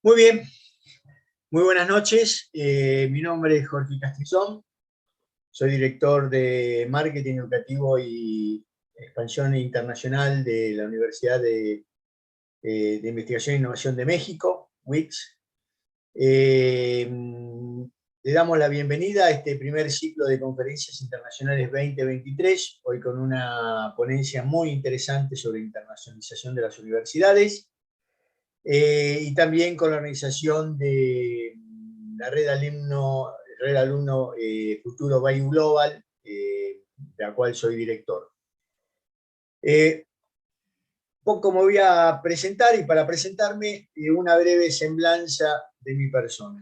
Muy bien, muy buenas noches. Mi nombre es Jorge Castrillón, soy director de Marketing Educativo y Expansión Internacional de la Universidad de Investigación e Innovación de México, UICS. Le damos la bienvenida a este primer ciclo de conferencias internacionales 2023, hoy con una ponencia muy interesante sobre internacionalización de las universidades. Y también con la organización de la Red Alumno Futuro Value Global, de la cual soy director. Poco me voy a presentar y para presentarme una breve semblanza de mi persona.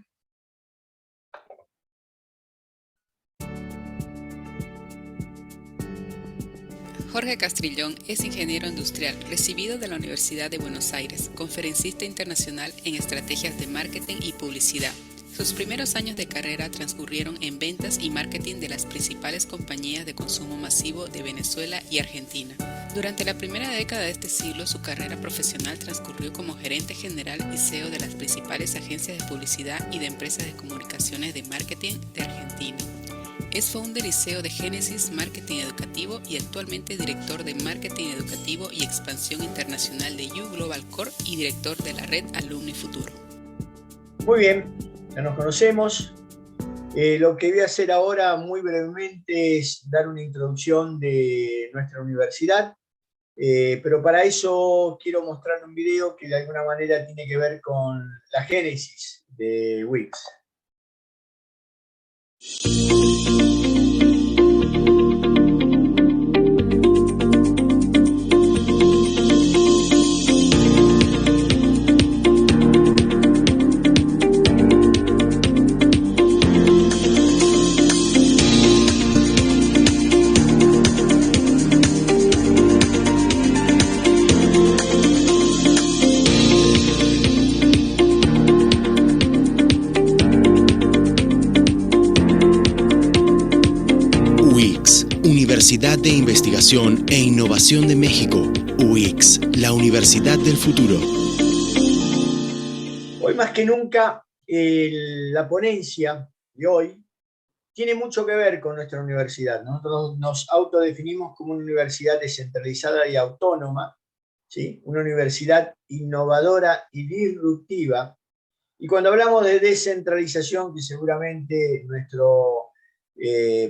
Jorge Castrillón es ingeniero industrial, recibido de la Universidad de Buenos Aires, conferencista internacional en estrategias de marketing y publicidad. Sus primeros años de carrera transcurrieron en ventas y marketing de las principales compañías de consumo masivo de Venezuela y Argentina. Durante la primera década de este siglo, su carrera profesional transcurrió como gerente general y CEO de las principales agencias de publicidad y de empresas de comunicaciones de marketing de Argentina. Es founder y CEO de Génesis Marketing Educativo y actualmente director de Marketing Educativo y Expansión Internacional de U Global Core y director de la Red Alumni Futuro. Muy bien, ya nos conocemos. Lo que voy a hacer ahora muy brevemente es dar una introducción de nuestra universidad, pero para eso quiero mostrar un video que de alguna manera tiene que ver con la génesis de Wix. Universidad de Investigación e Innovación de México, UICS, la Universidad del Futuro. Hoy más que nunca, la ponencia de hoy tiene mucho que ver con nuestra universidad. Nosotros nos autodefinimos como una universidad descentralizada y autónoma, ¿sí? Una universidad innovadora y disruptiva. Y cuando hablamos de descentralización, que seguramente nuestro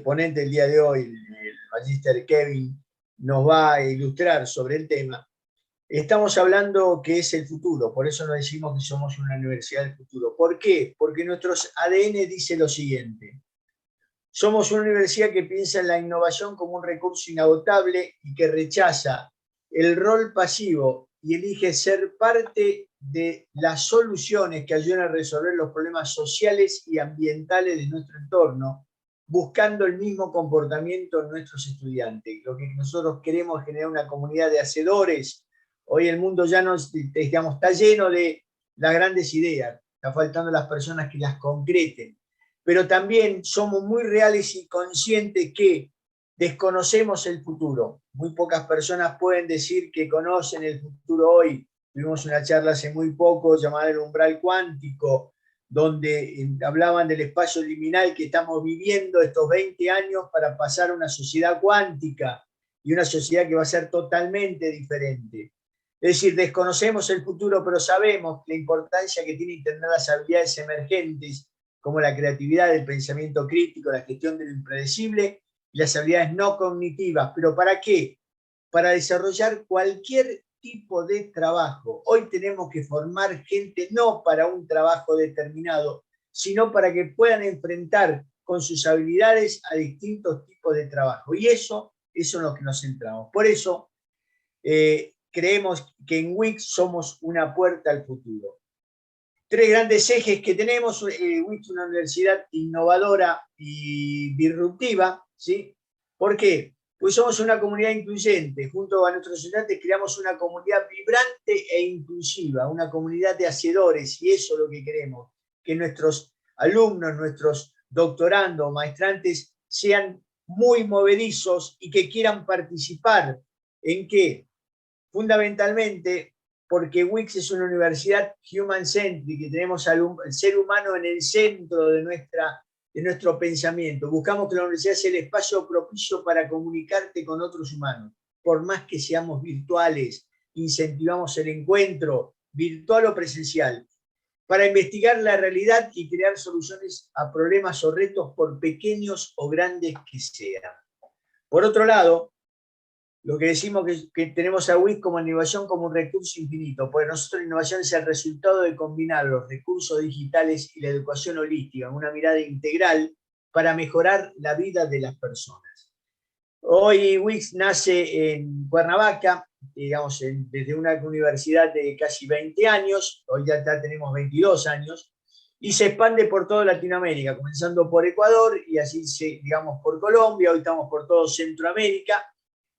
ponente el día de hoy, el magíster Kevin, nos va a ilustrar sobre el tema, estamos hablando que es el futuro, por eso nos decimos que somos una universidad del futuro. ¿Por qué? Porque nuestros ADN dice lo siguiente: somos una universidad que piensa en la innovación como un recurso inagotable y que rechaza el rol pasivo y elige ser parte de las soluciones que ayudan a resolver los problemas sociales y ambientales de nuestro entorno, buscando el mismo comportamiento en nuestros estudiantes. Lo que nosotros queremos es generar una comunidad de hacedores. Hoy el mundo ya no, digamos, está lleno de las grandes ideas, está faltando las personas que las concreten, pero también somos muy reales y conscientes que desconocemos el futuro. Muy pocas personas pueden decir que conocen el futuro hoy. Tuvimos una charla hace muy poco llamada El Umbral Cuántico, donde hablaban del espacio liminal que estamos viviendo estos 20 años para pasar a una sociedad cuántica y una sociedad que va a ser totalmente diferente. Es decir, desconocemos el futuro, pero sabemos la importancia que tienen tener las habilidades emergentes como la creatividad, el pensamiento crítico, la gestión de lo impredecible y las habilidades no cognitivas. ¿Pero para qué? Para desarrollar cualquier tipo de trabajo. Hoy tenemos que formar gente no para un trabajo determinado, sino para que puedan enfrentar con sus habilidades a distintos tipos de trabajo. Y eso es en lo que nos centramos. Por eso creemos que en Wix somos una puerta al futuro. Tres grandes ejes que tenemos: Wix, una universidad innovadora y disruptiva, ¿sí? ¿Por qué? Pues somos una comunidad incluyente. Junto a nuestros estudiantes creamos una comunidad vibrante e inclusiva, una comunidad de hacedores, y eso es lo que queremos, que nuestros alumnos, nuestros doctorandos, maestrantes sean muy movedizos y que quieran participar. ¿En qué? Fundamentalmente porque WIX es una universidad human-centric, que tenemos al ser humano en el centro de nuestro pensamiento. Buscamos que la universidad sea el espacio propicio para comunicarte con otros humanos. Por más que seamos virtuales, incentivamos el encuentro, virtual o presencial, para investigar la realidad y crear soluciones a problemas o retos, por pequeños o grandes que sean. Por otro lado, lo que decimos que tenemos a WIC como innovación como un recurso infinito, porque nosotros la innovación es el resultado de combinar los recursos digitales y la educación holística en una mirada integral para mejorar la vida de las personas. Hoy WIC nace en Cuernavaca, digamos, desde una universidad de casi 20 años, hoy ya tenemos 22 años, y se expande por toda Latinoamérica, comenzando por Ecuador y así, digamos, por Colombia, hoy estamos por todo Centroamérica,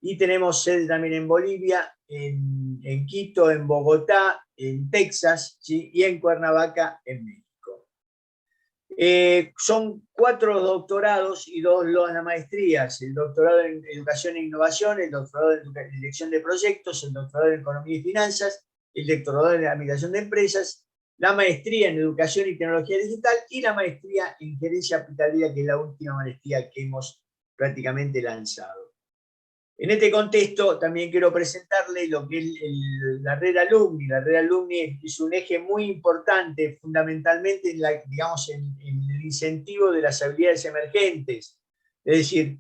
y tenemos sede también en Bolivia, en Quito, en Bogotá, en Texas, ¿sí? Y en Cuernavaca, en México. Son 4 doctorados y 2 las maestrías: el doctorado en Educación e Innovación, el doctorado en Dirección de Proyectos, el doctorado en Economía y Finanzas, el doctorado en Administración de Empresas, la maestría en Educación y Tecnología Digital y la maestría en Gerencia Hospitalaria, que es la última maestría que hemos prácticamente lanzado. En este contexto también quiero presentarle lo que es la red alumni. La red alumni es un eje muy importante, fundamentalmente digamos, en el incentivo de las habilidades emergentes. Es decir,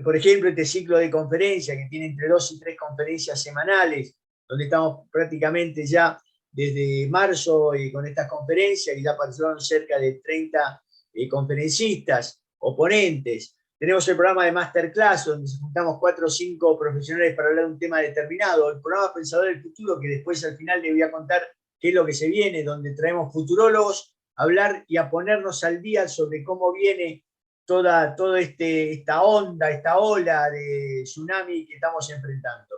por ejemplo, este ciclo de conferencias, que tiene entre 2 y 3 conferencias semanales, donde estamos prácticamente ya desde marzo con estas conferencias, y ya participaron cerca de 30 conferencistas o ponentes. Tenemos el programa de Masterclass, donde nos juntamos 4 o 5 profesionales para hablar de un tema determinado. El programa Pensador del Futuro, que después al final les voy a contar qué es lo que se viene, donde traemos futurólogos a hablar y a ponernos al día sobre cómo viene toda esta onda, esta ola de tsunami que estamos enfrentando.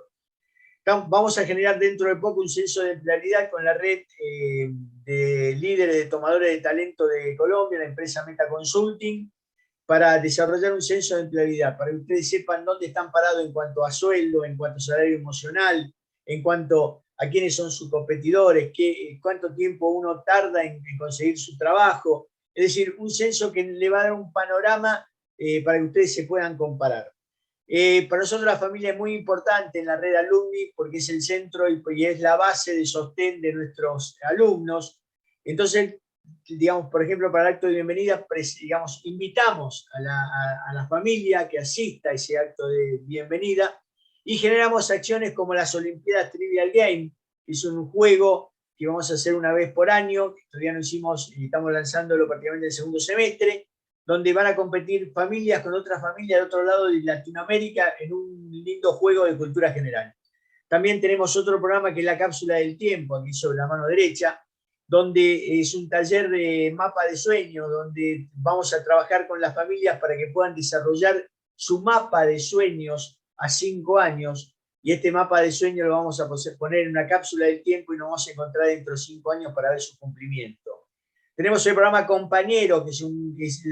Vamos a generar dentro de poco un censo de empleabilidad con la red de líderes de tomadores de talento de Colombia, la empresa Meta Consulting, para desarrollar un censo de empleabilidad, para que ustedes sepan dónde están parados en cuanto a sueldo, en cuanto a salario emocional, en cuanto a quiénes son sus competidores, cuánto tiempo uno tarda en conseguir su trabajo. Es decir, un censo que le va a dar un panorama para que ustedes se puedan comparar. Para nosotros la familia es muy importante en la red alumni, porque es el centro y es la base de sostén de nuestros alumnos. Entonces, digamos, por ejemplo, para el acto de bienvenida, digamos, invitamos a la familia que asista a ese acto de bienvenida, y generamos acciones como las Olimpiadas Trivial Game, que es un juego que vamos a hacer una vez por año, que todavía no hicimos y estamos lanzándolo prácticamente el segundo semestre, donde van a competir familias con otras familias de otro lado de Latinoamérica en un lindo juego de cultura general. También tenemos otro programa que es la Cápsula del Tiempo, aquí sobre la mano derecha, donde es un taller de mapa de sueños, donde vamos a trabajar con las familias para que puedan desarrollar su mapa de sueños a 5 años, y este mapa de sueños lo vamos a poner en una cápsula del tiempo y nos vamos a encontrar dentro de 5 años para ver su cumplimiento. Tenemos el programa Compañero, que es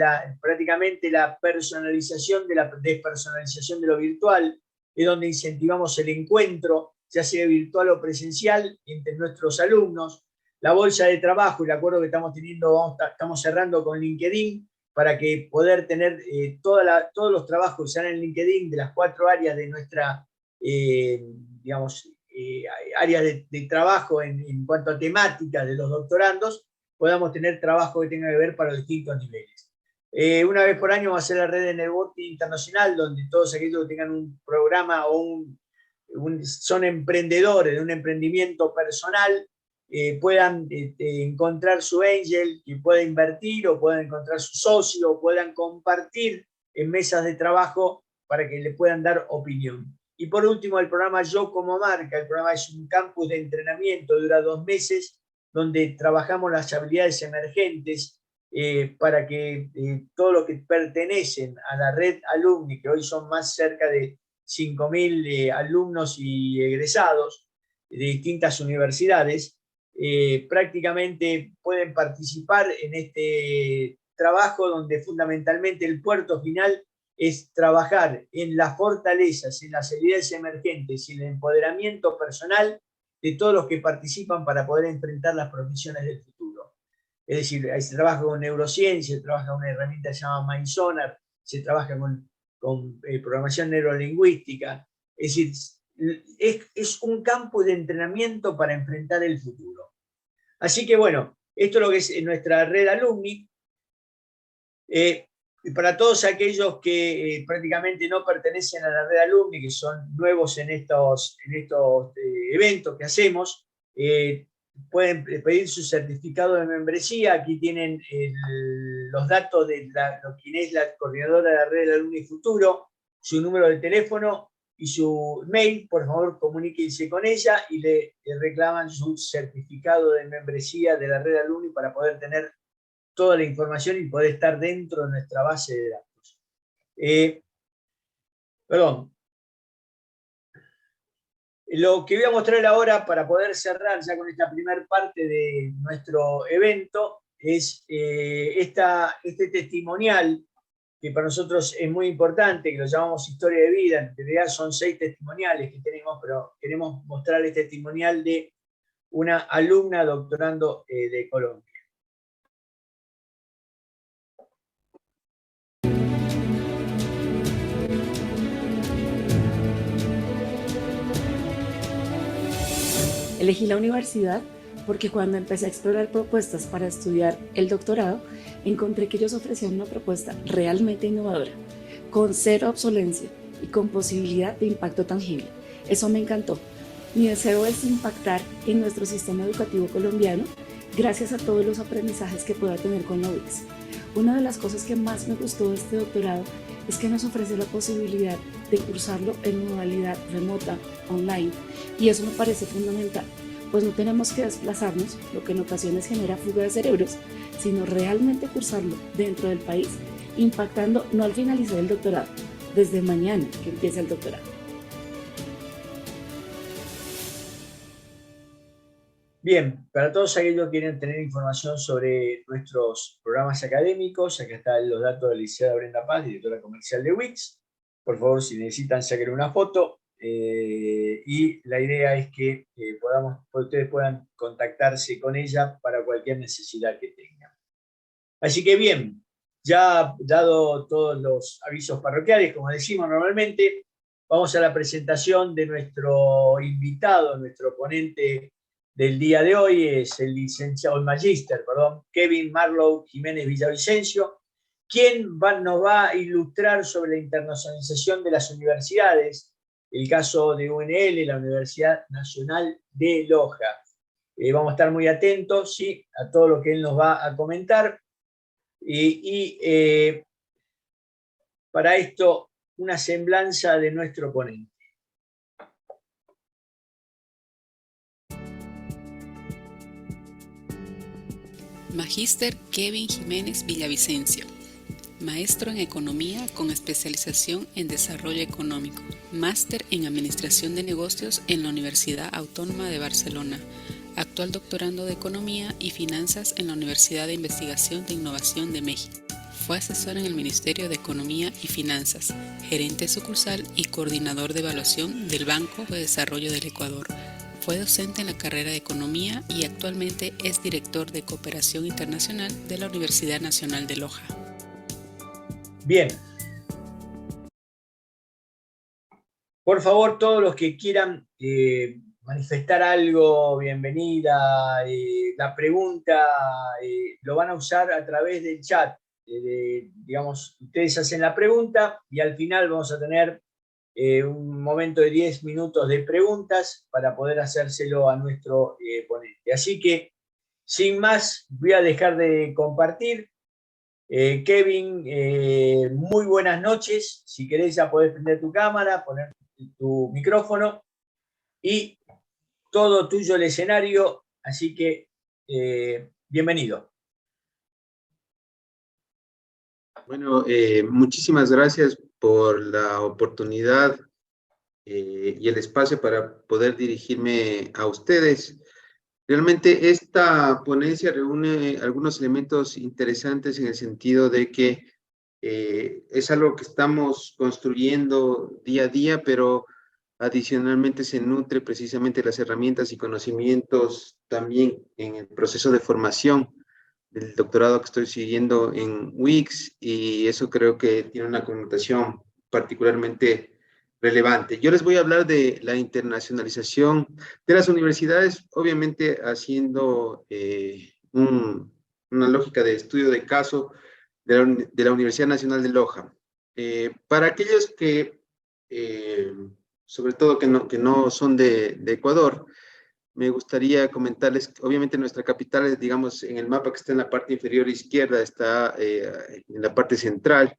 prácticamente la personalización de la despersonalización de lo virtual, es donde incentivamos el encuentro, ya sea virtual o presencial, entre nuestros alumnos. La bolsa de trabajo, el acuerdo que estamos teniendo, estamos cerrando con LinkedIn, para que poder tener todos los trabajos que se dan en LinkedIn de las 4 áreas de nuestra, digamos, áreas de trabajo en cuanto a temáticas de los doctorandos, podamos tener trabajo que tenga que ver para los distintos niveles. Una vez por año va a ser la red de networking internacional, donde todos aquellos que tengan un programa o son emprendedores de un emprendimiento personal, puedan encontrar su angel que pueda invertir, o puedan encontrar su socio, o puedan compartir en mesas de trabajo para que le puedan dar opinión. Y por último, el programa Yo como Marca. El programa es un campus de entrenamiento, dura 2 meses, donde trabajamos las habilidades emergentes para que todos los que pertenecen a la red alumni, que hoy son más cerca de 5.000 alumnos y egresados de distintas universidades, prácticamente pueden participar en este trabajo, donde fundamentalmente el puerto final es trabajar en las fortalezas, en las habilidades emergentes y en el empoderamiento personal de todos los que participan para poder enfrentar las profesiones del futuro. Es decir, ahí se trabaja con neurociencia, se trabaja con una herramienta que se llama MindSonar, se trabaja con programación neurolingüística. Es decir, es un campo de entrenamiento para enfrentar el futuro. Así que bueno, esto es lo que es nuestra red alumni. Para todos aquellos que prácticamente no pertenecen a la red alumni, que son nuevos en estos eventos que hacemos, pueden pedir su certificado de membresía. Aquí tienen los datos de quien es la coordinadora de la red alumni futuro, su número de teléfono y su mail. Por favor, comuníquense con ella y le reclaman su certificado de membresía de la red alumni para poder tener toda la información y poder estar dentro de nuestra base de datos. Lo que voy a mostrar ahora para poder cerrar ya con esta primera parte de nuestro evento es este testimonial que para nosotros es muy importante, que lo llamamos historia de vida. En realidad son 6 testimoniales que tenemos, pero queremos mostrar el testimonial de una alumna doctorando de Colombia. Elegí la universidad porque cuando empecé a explorar propuestas para estudiar el doctorado, encontré que ellos ofrecían una propuesta realmente innovadora, con cero obsolencia y con posibilidad de impacto tangible. Eso me encantó. Mi deseo es impactar en nuestro sistema educativo colombiano gracias a todos los aprendizajes que pueda tener con la UICS. Una de las cosas que más me gustó de este doctorado es que nos ofrece la posibilidad de cursarlo en modalidad remota, online, y eso me parece fundamental, pues no tenemos que desplazarnos, lo que en ocasiones genera fuga de cerebros, sino realmente cursarlo dentro del país, impactando no al finalizar el doctorado, desde mañana que empieza el doctorado. Bien, para todos aquellos que quieren tener información sobre nuestros programas académicos, acá están los datos de la licenciada Brenda Paz, directora comercial de UICS. Por favor, si necesitan, saquen una foto. Y la idea es que ustedes puedan contactarse con ella para cualquier necesidad que tengan. Así que bien, ya dado todos los avisos parroquiales, como decimos normalmente, vamos a la presentación de nuestro invitado, nuestro ponente del día de hoy. Es el magíster, Kevin Marlow Jiménez Villavicencio, quien nos va a ilustrar sobre la internacionalización de las universidades, el caso de UNL, la Universidad Nacional de Loja. Vamos a estar muy atentos, ¿sí?, a todo lo que él nos va a comentar. Para esto, una semblanza de nuestro ponente. Magíster Kevin Jiménez Villavicencio, maestro en Economía con especialización en Desarrollo Económico, máster en Administración de Negocios en la Universidad Autónoma de Barcelona, actual doctorando de Economía y Finanzas en la Universidad de Investigación de Innovación de México. Fue asesor en el Ministerio de Economía y Finanzas, gerente sucursal y coordinador de evaluación del Banco de Desarrollo del Ecuador. Fue docente en la carrera de Economía y actualmente es director de Cooperación Internacional de la Universidad Nacional de Loja. Bien. Por favor, todos los que quieran manifestar algo, bienvenida, la pregunta, lo van a usar a través del chat. Digamos, ustedes hacen la pregunta y al final vamos a tener un momento de 10 minutos de preguntas para poder hacérselo a nuestro ponente. Así que, sin más, voy a dejar de compartir. Kevin, muy buenas noches. Si querés ya podés prender tu cámara, poner tu micrófono y todo tuyo el escenario. Así que, bienvenido. Bueno, muchísimas gracias por la oportunidad y el espacio para poder dirigirme a ustedes. Realmente esta ponencia reúne algunos elementos interesantes en el sentido de que es algo que estamos construyendo día a día, pero Adicionalmente, se nutre precisamente las herramientas y conocimientos también en el proceso de formación del doctorado que estoy siguiendo en UICS, y eso creo que tiene una connotación particularmente relevante. Yo les voy a hablar de la internacionalización de las universidades, obviamente haciendo una lógica de estudio de caso de la Universidad Nacional de Loja. Para aquellos que, sobre todo que no son de Ecuador, me gustaría comentarles que obviamente nuestra capital es, digamos, en el mapa que está en la parte inferior izquierda, está en la parte central.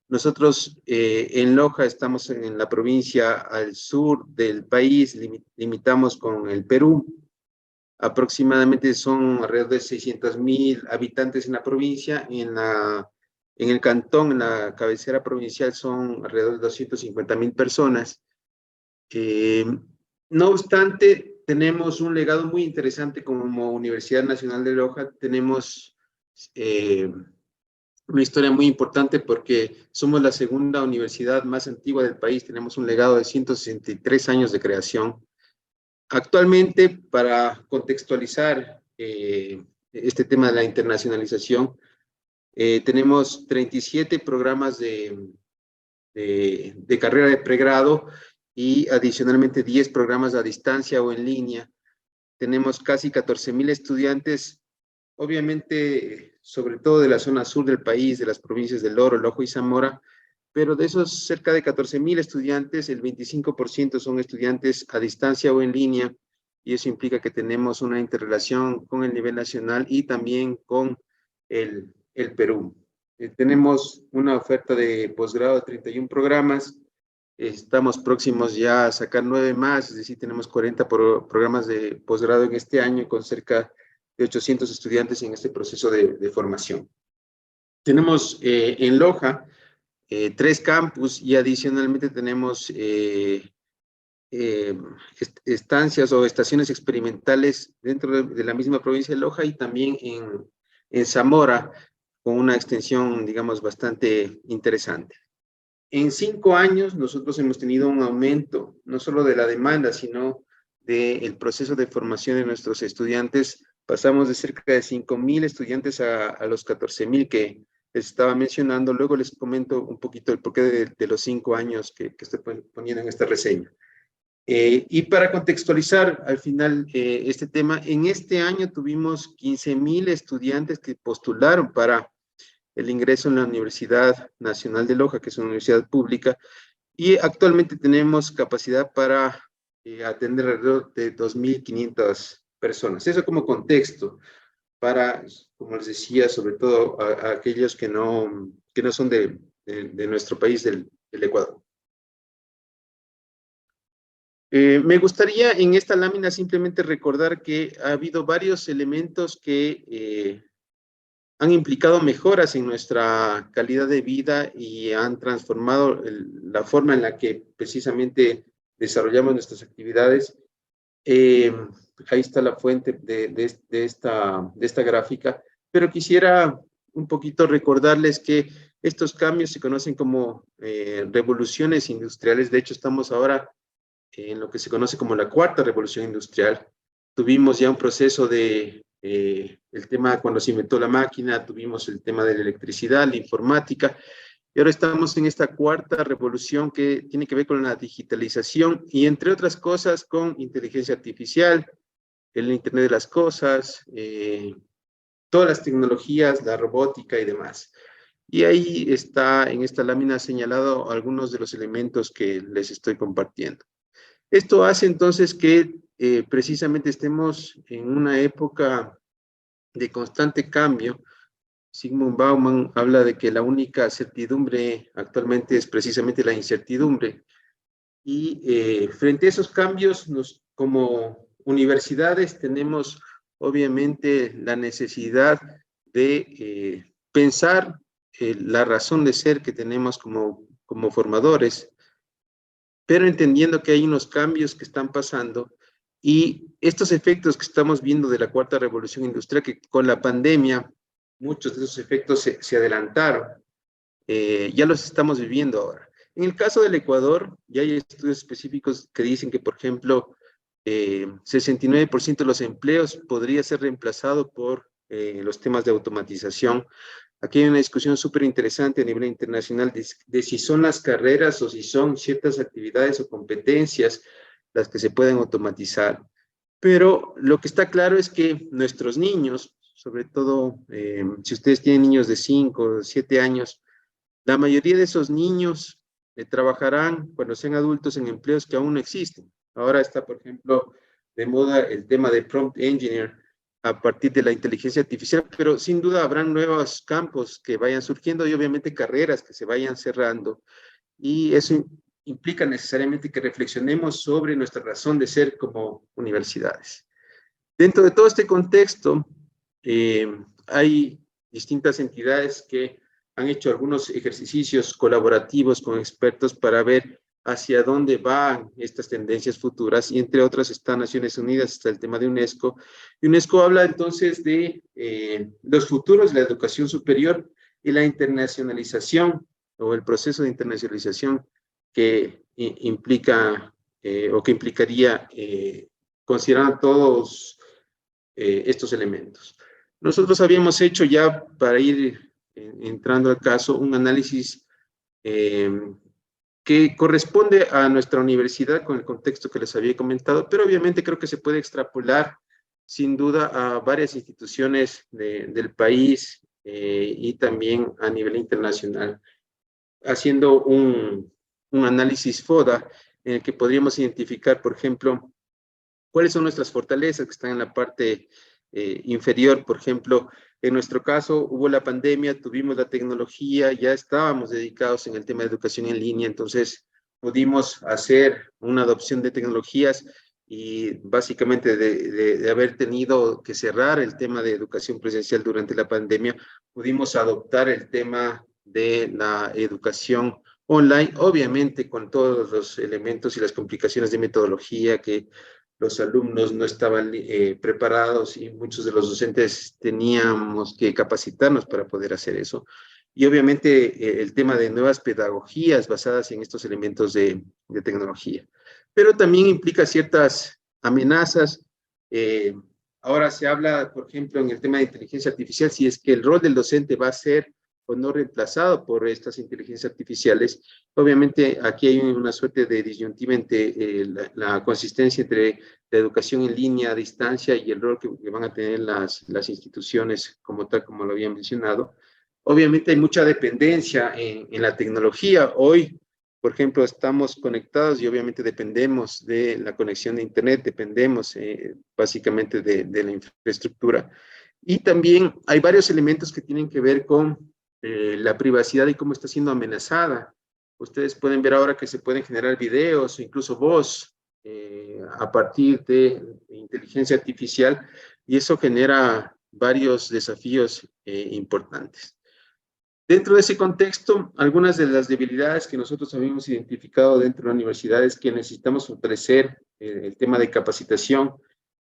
Nosotros en Loja estamos en la provincia al sur del país, limitamos con el Perú. Aproximadamente son alrededor de 600,000 habitantes en la provincia. En el cantón, en la cabecera provincial, son alrededor de 250,000 personas. No obstante, tenemos un legado muy interesante como Universidad Nacional de Loja. Tenemos una historia muy importante porque somos la segunda universidad más antigua del país. Tenemos un legado de 163 años de creación. Actualmente, para contextualizar este tema de la internacionalización, tenemos 37 programas de carrera de pregrado y adicionalmente 10 programas a distancia o en línea. Tenemos casi 14,000 estudiantes, obviamente, sobre todo de la zona sur del país, de las provincias del Oro, Loja y Zamora, pero de esos cerca de 14,000 estudiantes, el 25% son estudiantes a distancia o en línea, y eso implica que tenemos una interrelación con el nivel nacional y también con el Perú. Tenemos una oferta de posgrado de 31 programas, estamos próximos ya a sacar 9 más, es decir, tenemos 40 programas de posgrado en este año con cerca de 800 estudiantes en este proceso de formación. Tenemos en Loja 3 campus y adicionalmente tenemos estancias o estaciones experimentales dentro de la misma provincia de Loja y también en Zamora, con una extensión, digamos, bastante interesante. En 5 años nosotros hemos tenido un aumento, no solo de la demanda, sino del proceso de formación de nuestros estudiantes. Pasamos de cerca de 5,000 estudiantes a los 14,000 que les estaba mencionando. Luego les comento un poquito el porqué de los 5 años que estoy poniendo en esta reseña. Y para contextualizar al final este tema, en este año tuvimos 15,000 estudiantes que postularon para el ingreso en la Universidad Nacional de Loja, que es una universidad pública, y actualmente tenemos capacidad para atender alrededor de 2,500 personas. Eso como contexto para, como les decía, sobre todo a aquellos que no son de nuestro país, del Ecuador. Me gustaría en esta lámina simplemente recordar que ha habido varios elementos que han implicado mejoras en nuestra calidad de vida y han transformado la forma en la que precisamente desarrollamos nuestras actividades. Ahí está la fuente de esta gráfica, pero quisiera un poquito recordarles que estos cambios se conocen como revoluciones industriales. De hecho, estamos ahora en lo que se conoce como la cuarta revolución industrial. Tuvimos ya un proceso de el tema cuando se inventó la máquina, tuvimos el tema de la electricidad, la informática, y ahora estamos en esta cuarta revolución que tiene que ver con la digitalización y, entre otras cosas, con inteligencia artificial, el Internet de las cosas, todas las tecnologías, la robótica y demás. Y ahí está en esta lámina señalado algunos de los elementos que les estoy compartiendo. Esto hace entonces que precisamente estemos en una época de constante cambio. Sigmund Bauman habla de que la única certidumbre actualmente es precisamente la incertidumbre. Y frente a esos cambios, como universidades tenemos obviamente la necesidad de pensar la razón de ser que tenemos como formadores, pero entendiendo que hay unos cambios que están pasando y estos efectos que estamos viendo de la cuarta revolución industrial, que con la pandemia muchos de esos efectos se adelantaron, ya los estamos viviendo ahora. En el caso del Ecuador, ya hay estudios específicos que dicen que, por ejemplo, 69% de los empleos podría ser reemplazado por los temas de automatización. Aquí hay una discusión súper interesante a nivel internacional de si son las carreras o si son ciertas actividades o competencias las que se pueden automatizar. Pero lo que está claro es que nuestros niños, sobre todo si ustedes tienen niños de 5 o 7 años, la mayoría de esos niños trabajarán cuando sean adultos en empleos que aún no existen. Ahora está, por ejemplo, de moda el tema de prompt engineer a partir de la inteligencia artificial, pero sin duda habrán nuevos campos que vayan surgiendo y obviamente carreras que se vayan cerrando. Y eso implica necesariamente que reflexionemos sobre nuestra razón de ser como universidades. Dentro de todo este contexto, hay distintas entidades que han hecho algunos ejercicios colaborativos con expertos para ver hacia dónde van estas tendencias futuras, y entre otras está Naciones Unidas, está el tema de UNESCO. UNESCO habla entonces de los futuros de la educación superior y la internacionalización o el proceso de internacionalización que implica o que implicaría considerar todos estos elementos. Nosotros habíamos hecho ya, para ir entrando al caso, un análisis que corresponde a nuestra universidad con el contexto que les había comentado, pero obviamente creo que se puede extrapolar sin duda a varias instituciones del país y también a nivel internacional, haciendo un análisis FODA en el que podríamos identificar, por ejemplo, cuáles son nuestras fortalezas que están en la parte inferior. Por ejemplo, en nuestro caso hubo la pandemia, tuvimos la tecnología, ya estábamos dedicados en el tema de educación en línea, entonces pudimos hacer una adopción de tecnologías y básicamente de haber tenido que cerrar el tema de educación presencial durante la pandemia, pudimos adoptar el tema de la educación online, obviamente con todos los elementos y las complicaciones de metodología que los alumnos no estaban preparados y muchos de los docentes teníamos que capacitarnos para poder hacer eso. Y obviamente el tema de nuevas pedagogías basadas en estos elementos de tecnología. Pero también implica ciertas amenazas. Ahora se habla, por ejemplo, en el tema de inteligencia artificial, si es que el rol del docente va a ser o no reemplazado por estas inteligencias artificiales. Obviamente aquí hay una suerte de disyuntiva entre la consistencia entre la educación en línea, a distancia, y el rol que van a tener las instituciones como tal, como lo había mencionado. Obviamente hay mucha dependencia en la tecnología. Hoy, por ejemplo, estamos conectados y obviamente dependemos de la conexión de Internet, dependemos básicamente de la infraestructura. Y también hay varios elementos que tienen que ver con la privacidad y cómo está siendo amenazada. Ustedes pueden ver ahora que se pueden generar videos o incluso voz a partir de inteligencia artificial, y eso genera varios desafíos importantes. Dentro de ese contexto, algunas de las debilidades que nosotros habíamos identificado dentro de la universidad es que necesitamos fortalecer el tema de capacitación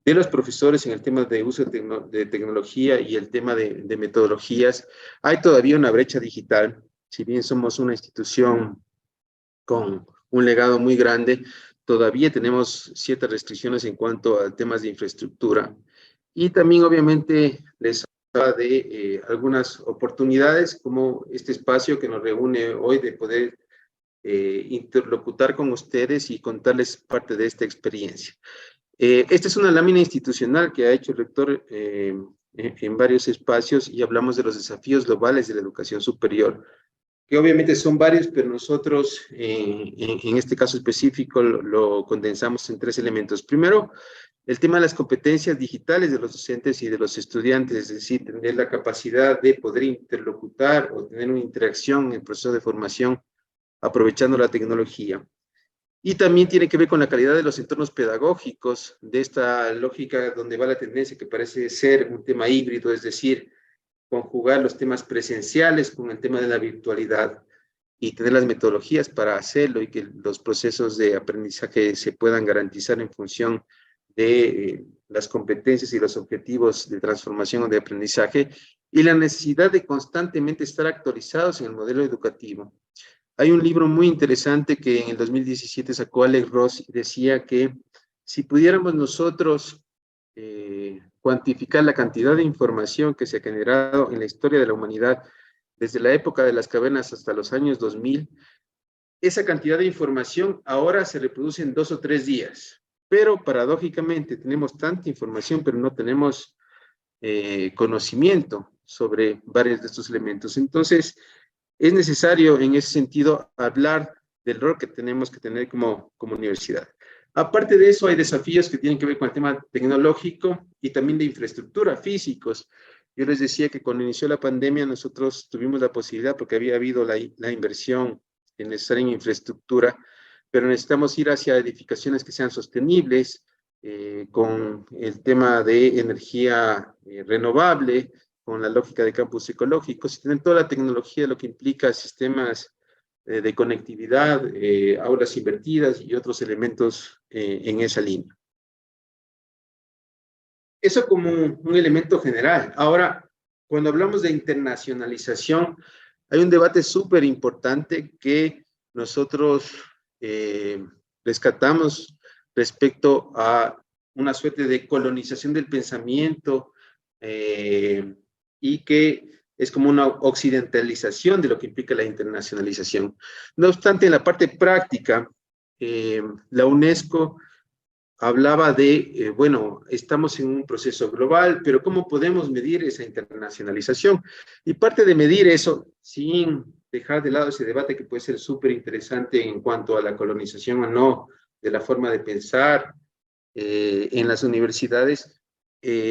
de los profesores en el tema de uso de tecnología y el tema de metodologías. Hay todavía una brecha digital. Si bien somos una institución con un legado muy grande, todavía tenemos ciertas restricciones en cuanto a temas de infraestructura. Y también, obviamente, les habla de algunas oportunidades, como este espacio que nos reúne hoy, de poder interlocutar con ustedes y contarles parte de esta experiencia. Esta es una lámina institucional que ha hecho el rector en varios espacios, y hablamos de los desafíos globales de la educación superior, que obviamente son varios, pero nosotros en este caso específico lo condensamos en 3 elementos. Primero, el tema de las competencias digitales de los docentes y de los estudiantes, es decir, tener la capacidad de poder interlocutar o tener una interacción en el proceso de formación aprovechando la tecnología. Y también tiene que ver con la calidad de los entornos pedagógicos, de esta lógica donde va la tendencia que parece ser un tema híbrido, es decir, conjugar los temas presenciales con el tema de la virtualidad y tener las metodologías para hacerlo, y que los procesos de aprendizaje se puedan garantizar en función de las competencias y los objetivos de transformación o de aprendizaje, y la necesidad de constantemente estar actualizados en el modelo educativo. Hay un libro muy interesante que en el 2017 sacó Alex Ross y decía que si pudiéramos nosotros cuantificar la cantidad de información que se ha generado en la historia de la humanidad desde la época de las cavernas hasta los años 2000, esa cantidad de información ahora se reproduce en 2 o 3 días. Pero paradójicamente tenemos tanta información, pero no tenemos conocimiento sobre varios de estos elementos. Entonces, es necesario en ese sentido hablar del rol que tenemos que tener como universidad. Aparte de eso, hay desafíos que tienen que ver con el tema tecnológico y también de infraestructura, físicos. Yo les decía que cuando inició la pandemia nosotros tuvimos la posibilidad, porque había habido la inversión necesaria en infraestructura, pero necesitamos ir hacia edificaciones que sean sostenibles, con el tema de energía renovable, con la lógica de campus ecológicos, y tener toda la tecnología, lo que implica sistemas de conectividad, aulas invertidas y otros elementos en esa línea. Eso como un elemento general. Ahora, cuando hablamos de internacionalización, hay un debate súper importante que nosotros rescatamos respecto a una suerte de colonización del pensamiento y que es como una occidentalización de lo que implica la internacionalización. No obstante, en la parte práctica, la UNESCO hablaba de, bueno, estamos en un proceso global, pero ¿cómo podemos medir esa internacionalización? Y parte de medir eso, sin dejar de lado ese debate que puede ser súper interesante en cuanto a la colonización o no, de la forma de pensar en las universidades,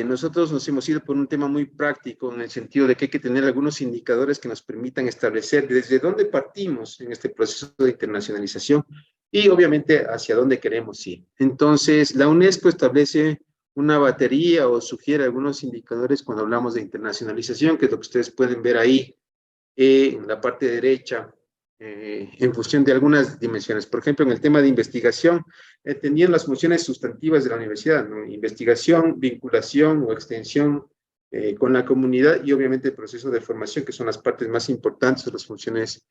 nosotros nos hemos ido por un tema muy práctico en el sentido de que hay que tener algunos indicadores que nos permitan establecer desde dónde partimos en este proceso de internacionalización y obviamente hacia dónde queremos ir. Entonces, la UNESCO establece una batería o sugiere algunos indicadores cuando hablamos de internacionalización, que es lo que ustedes pueden ver ahí en la parte derecha, en función de algunas dimensiones. Por ejemplo, en el tema de investigación, tenían las funciones sustantivas de la universidad, ¿no? Investigación, vinculación o extensión con la comunidad y obviamente el proceso de formación, que son las partes más importantes de las funciones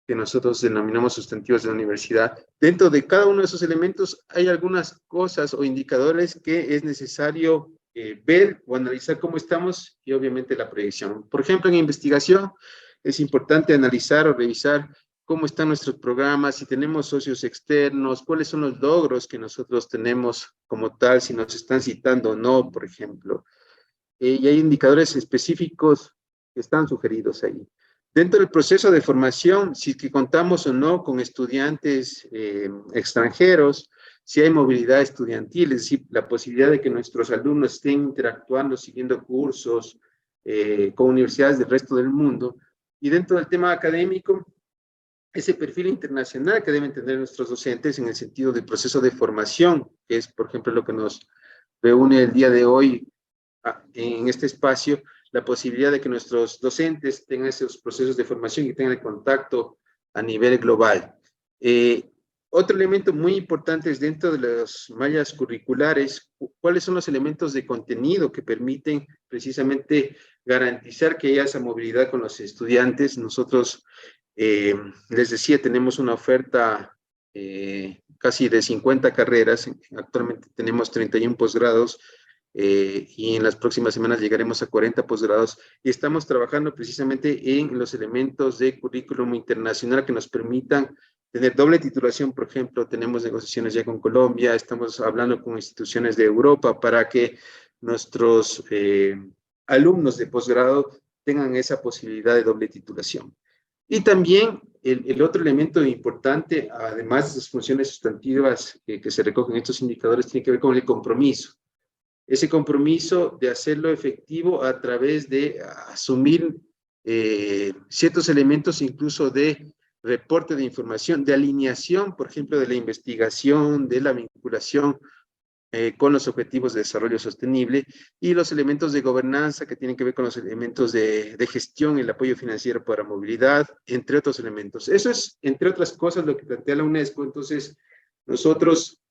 que nosotros denominamos sustantivas de la universidad. Dentro de cada uno de esos elementos hay algunas cosas o indicadores que es necesario ver o analizar cómo estamos y obviamente la proyección. Por ejemplo, en investigación es importante analizar o revisar cómo están nuestros programas, si tenemos socios externos, cuáles son los logros que nosotros tenemos como tal, si nos están citando o no, por ejemplo. Y hay indicadores específicos que están sugeridos ahí. Dentro del proceso de formación, si que contamos o no con estudiantes extranjeros, si hay movilidad estudiantil, es decir, la posibilidad de que nuestros alumnos estén interactuando, siguiendo cursos con universidades del resto del mundo. Y dentro del tema académico, ese perfil internacional que deben tener nuestros docentes en el sentido del proceso de formación, que es, por ejemplo, lo que nos reúne el día de hoy en este espacio, la posibilidad de que nuestros docentes tengan esos procesos de formación y tengan el contacto a nivel global. Otro elemento muy importante es dentro de las mallas curriculares, cuáles son los elementos de contenido que permiten precisamente garantizar que haya esa movilidad con los estudiantes. Nosotros, les decía, tenemos una oferta casi de 50 carreras, actualmente tenemos 31 posgrados, y en las próximas semanas llegaremos a 40 posgrados y estamos trabajando precisamente en los elementos de currículum internacional que nos permitan tener doble titulación. Por ejemplo, tenemos negociaciones ya con Colombia, estamos hablando con instituciones de Europa para que nuestros alumnos de posgrado tengan esa posibilidad de doble titulación. Y también el otro elemento importante, además de esas funciones sustantivas que se recogen en estos indicadores, tiene que ver con el compromiso. Ese compromiso de hacerlo efectivo a través de asumir ciertos elementos incluso de reporte de información, de alineación, por ejemplo, de la investigación, de la vinculación con los objetivos de desarrollo sostenible y los elementos de gobernanza que tienen que ver con los elementos de gestión, el apoyo financiero para movilidad, entre otros elementos. Eso es, entre otras cosas, lo que plantea la UNESCO. Entonces, nosotros,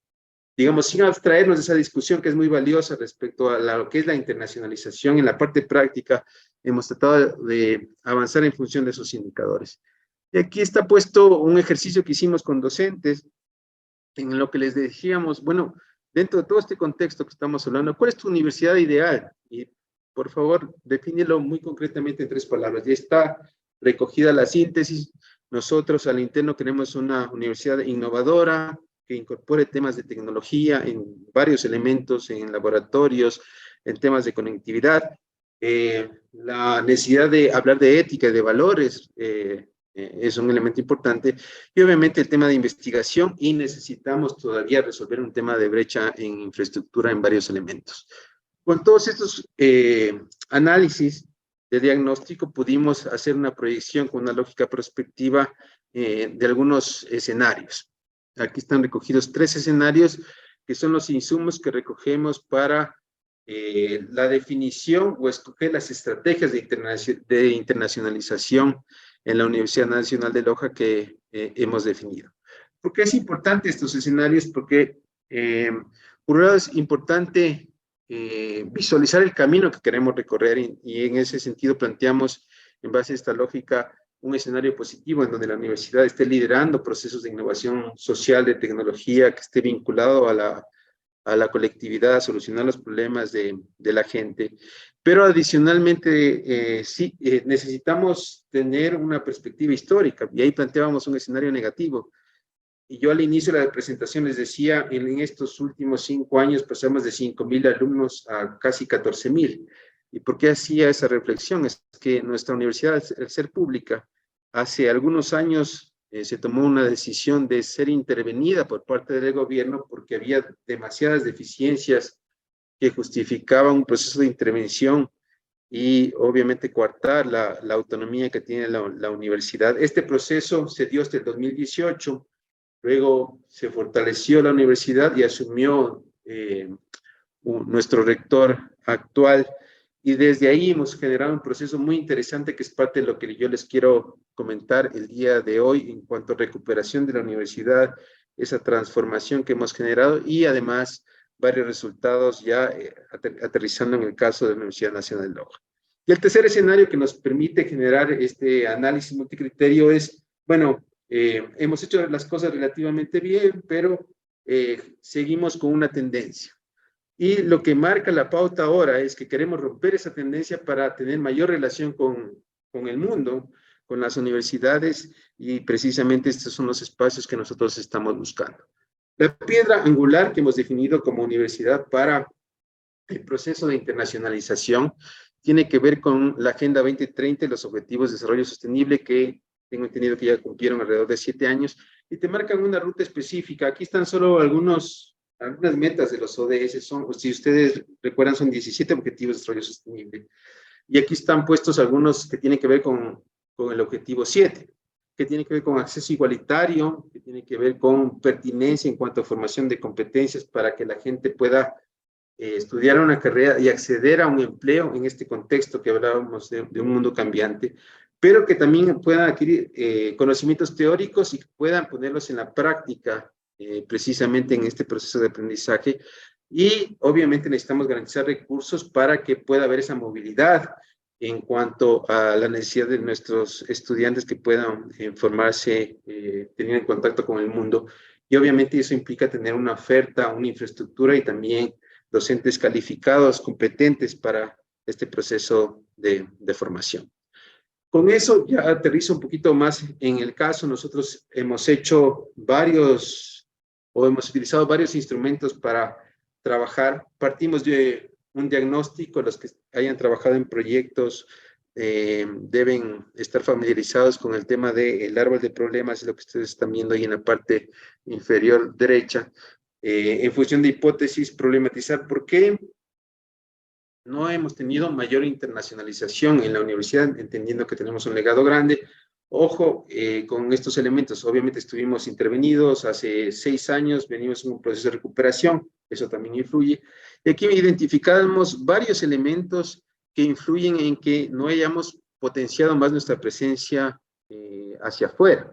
digamos, sin abstraernos de esa discusión que es muy valiosa respecto a lo que es la internacionalización, en la parte práctica hemos tratado de avanzar en función de esos indicadores. Y aquí está puesto un ejercicio que hicimos con docentes, en lo que les decíamos, bueno, dentro de todo este contexto que estamos hablando, ¿cuál es tu universidad ideal? Y por favor, defínelo muy concretamente en 3 palabras. Ya está recogida la síntesis. Nosotros al interno queremos una universidad innovadora, que incorpore temas de tecnología en varios elementos, en laboratorios, en temas de conectividad. La necesidad de hablar de ética y de valores es un elemento importante, y obviamente el tema de investigación, y necesitamos todavía resolver un tema de brecha en infraestructura en varios elementos. Con todos estos análisis de diagnóstico pudimos hacer una proyección con una lógica prospectiva de algunos escenarios. Aquí están recogidos 3 escenarios que son los insumos que recogemos para la definición o escoger las estrategias de internacionalización en la Universidad Nacional de Loja que hemos definido. ¿Por qué es importante estos escenarios? Porque por un lado es importante visualizar el camino que queremos recorrer y en ese sentido planteamos, en base a esta lógica, un escenario positivo en donde la universidad esté liderando procesos de innovación social, de tecnología, que esté vinculado a la colectividad, a solucionar los problemas de la gente. Pero adicionalmente, sí, necesitamos tener una perspectiva histórica, y ahí planteábamos un escenario negativo. Y yo al inicio de la presentación les decía, en estos últimos 5 años pasamos de 5,000 alumnos a casi 14,000. ¿Y por qué hacía esa reflexión? Es que nuestra universidad, al ser pública, hace algunos años se tomó una decisión de ser intervenida por parte del gobierno porque había demasiadas deficiencias que justificaban un proceso de intervención y obviamente coartar la autonomía que tiene la universidad. Este proceso se dio hasta el 2018, luego se fortaleció la universidad y asumió nuestro rector actual, y desde ahí hemos generado un proceso muy interesante que es parte de lo que yo les quiero comentar el día de hoy en cuanto a recuperación de la universidad, esa transformación que hemos generado y además varios resultados ya aterrizando en el caso de la Universidad Nacional de Loja. Y el tercer escenario que nos permite generar este análisis multicriterio es, bueno, hemos hecho las cosas relativamente bien, pero seguimos con una tendencia. Y lo que marca la pauta ahora es que queremos romper esa tendencia para tener mayor relación con el mundo, con las universidades, y precisamente estos son los espacios que nosotros estamos buscando. La piedra angular que hemos definido como universidad para el proceso de internacionalización tiene que ver con la Agenda 2030 y los Objetivos de Desarrollo Sostenible, que tengo entendido que ya cumplieron alrededor de 7 años, y te marcan una ruta específica. Aquí están solo algunas metas de los ODS, si ustedes recuerdan, son 17 Objetivos de Desarrollo Sostenible. Y aquí están puestos algunos que tienen que ver con el Objetivo 7, que tiene que ver con acceso igualitario, que tiene que ver con pertinencia en cuanto a formación de competencias para que la gente pueda estudiar una carrera y acceder a un empleo en este contexto que hablábamos de un mundo cambiante, pero que también puedan adquirir conocimientos teóricos y puedan ponerlos en la práctica precisamente en este proceso de aprendizaje. Y obviamente necesitamos garantizar recursos para que pueda haber esa movilidad en cuanto a la necesidad de nuestros estudiantes que puedan formarse, tener en contacto con el mundo. Y obviamente eso implica tener una oferta, una infraestructura y también docentes calificados, competentes para este proceso de formación. Con eso ya aterrizo un poquito más en el caso. Nosotros hemos hecho hemos utilizado varios instrumentos para trabajar. Partimos de un diagnóstico. Los que hayan trabajado en proyectos deben estar familiarizados con el tema del árbol de problemas, lo que ustedes están viendo ahí en la parte inferior derecha. En función de hipótesis, problematizar por qué no hemos tenido mayor internacionalización en la universidad, entendiendo que tenemos un legado grande. Ojo con estos elementos. Obviamente estuvimos intervenidos hace 6 años, venimos en un proceso de recuperación, eso también influye. Y aquí identificamos varios elementos que influyen en que no hayamos potenciado más nuestra presencia hacia afuera.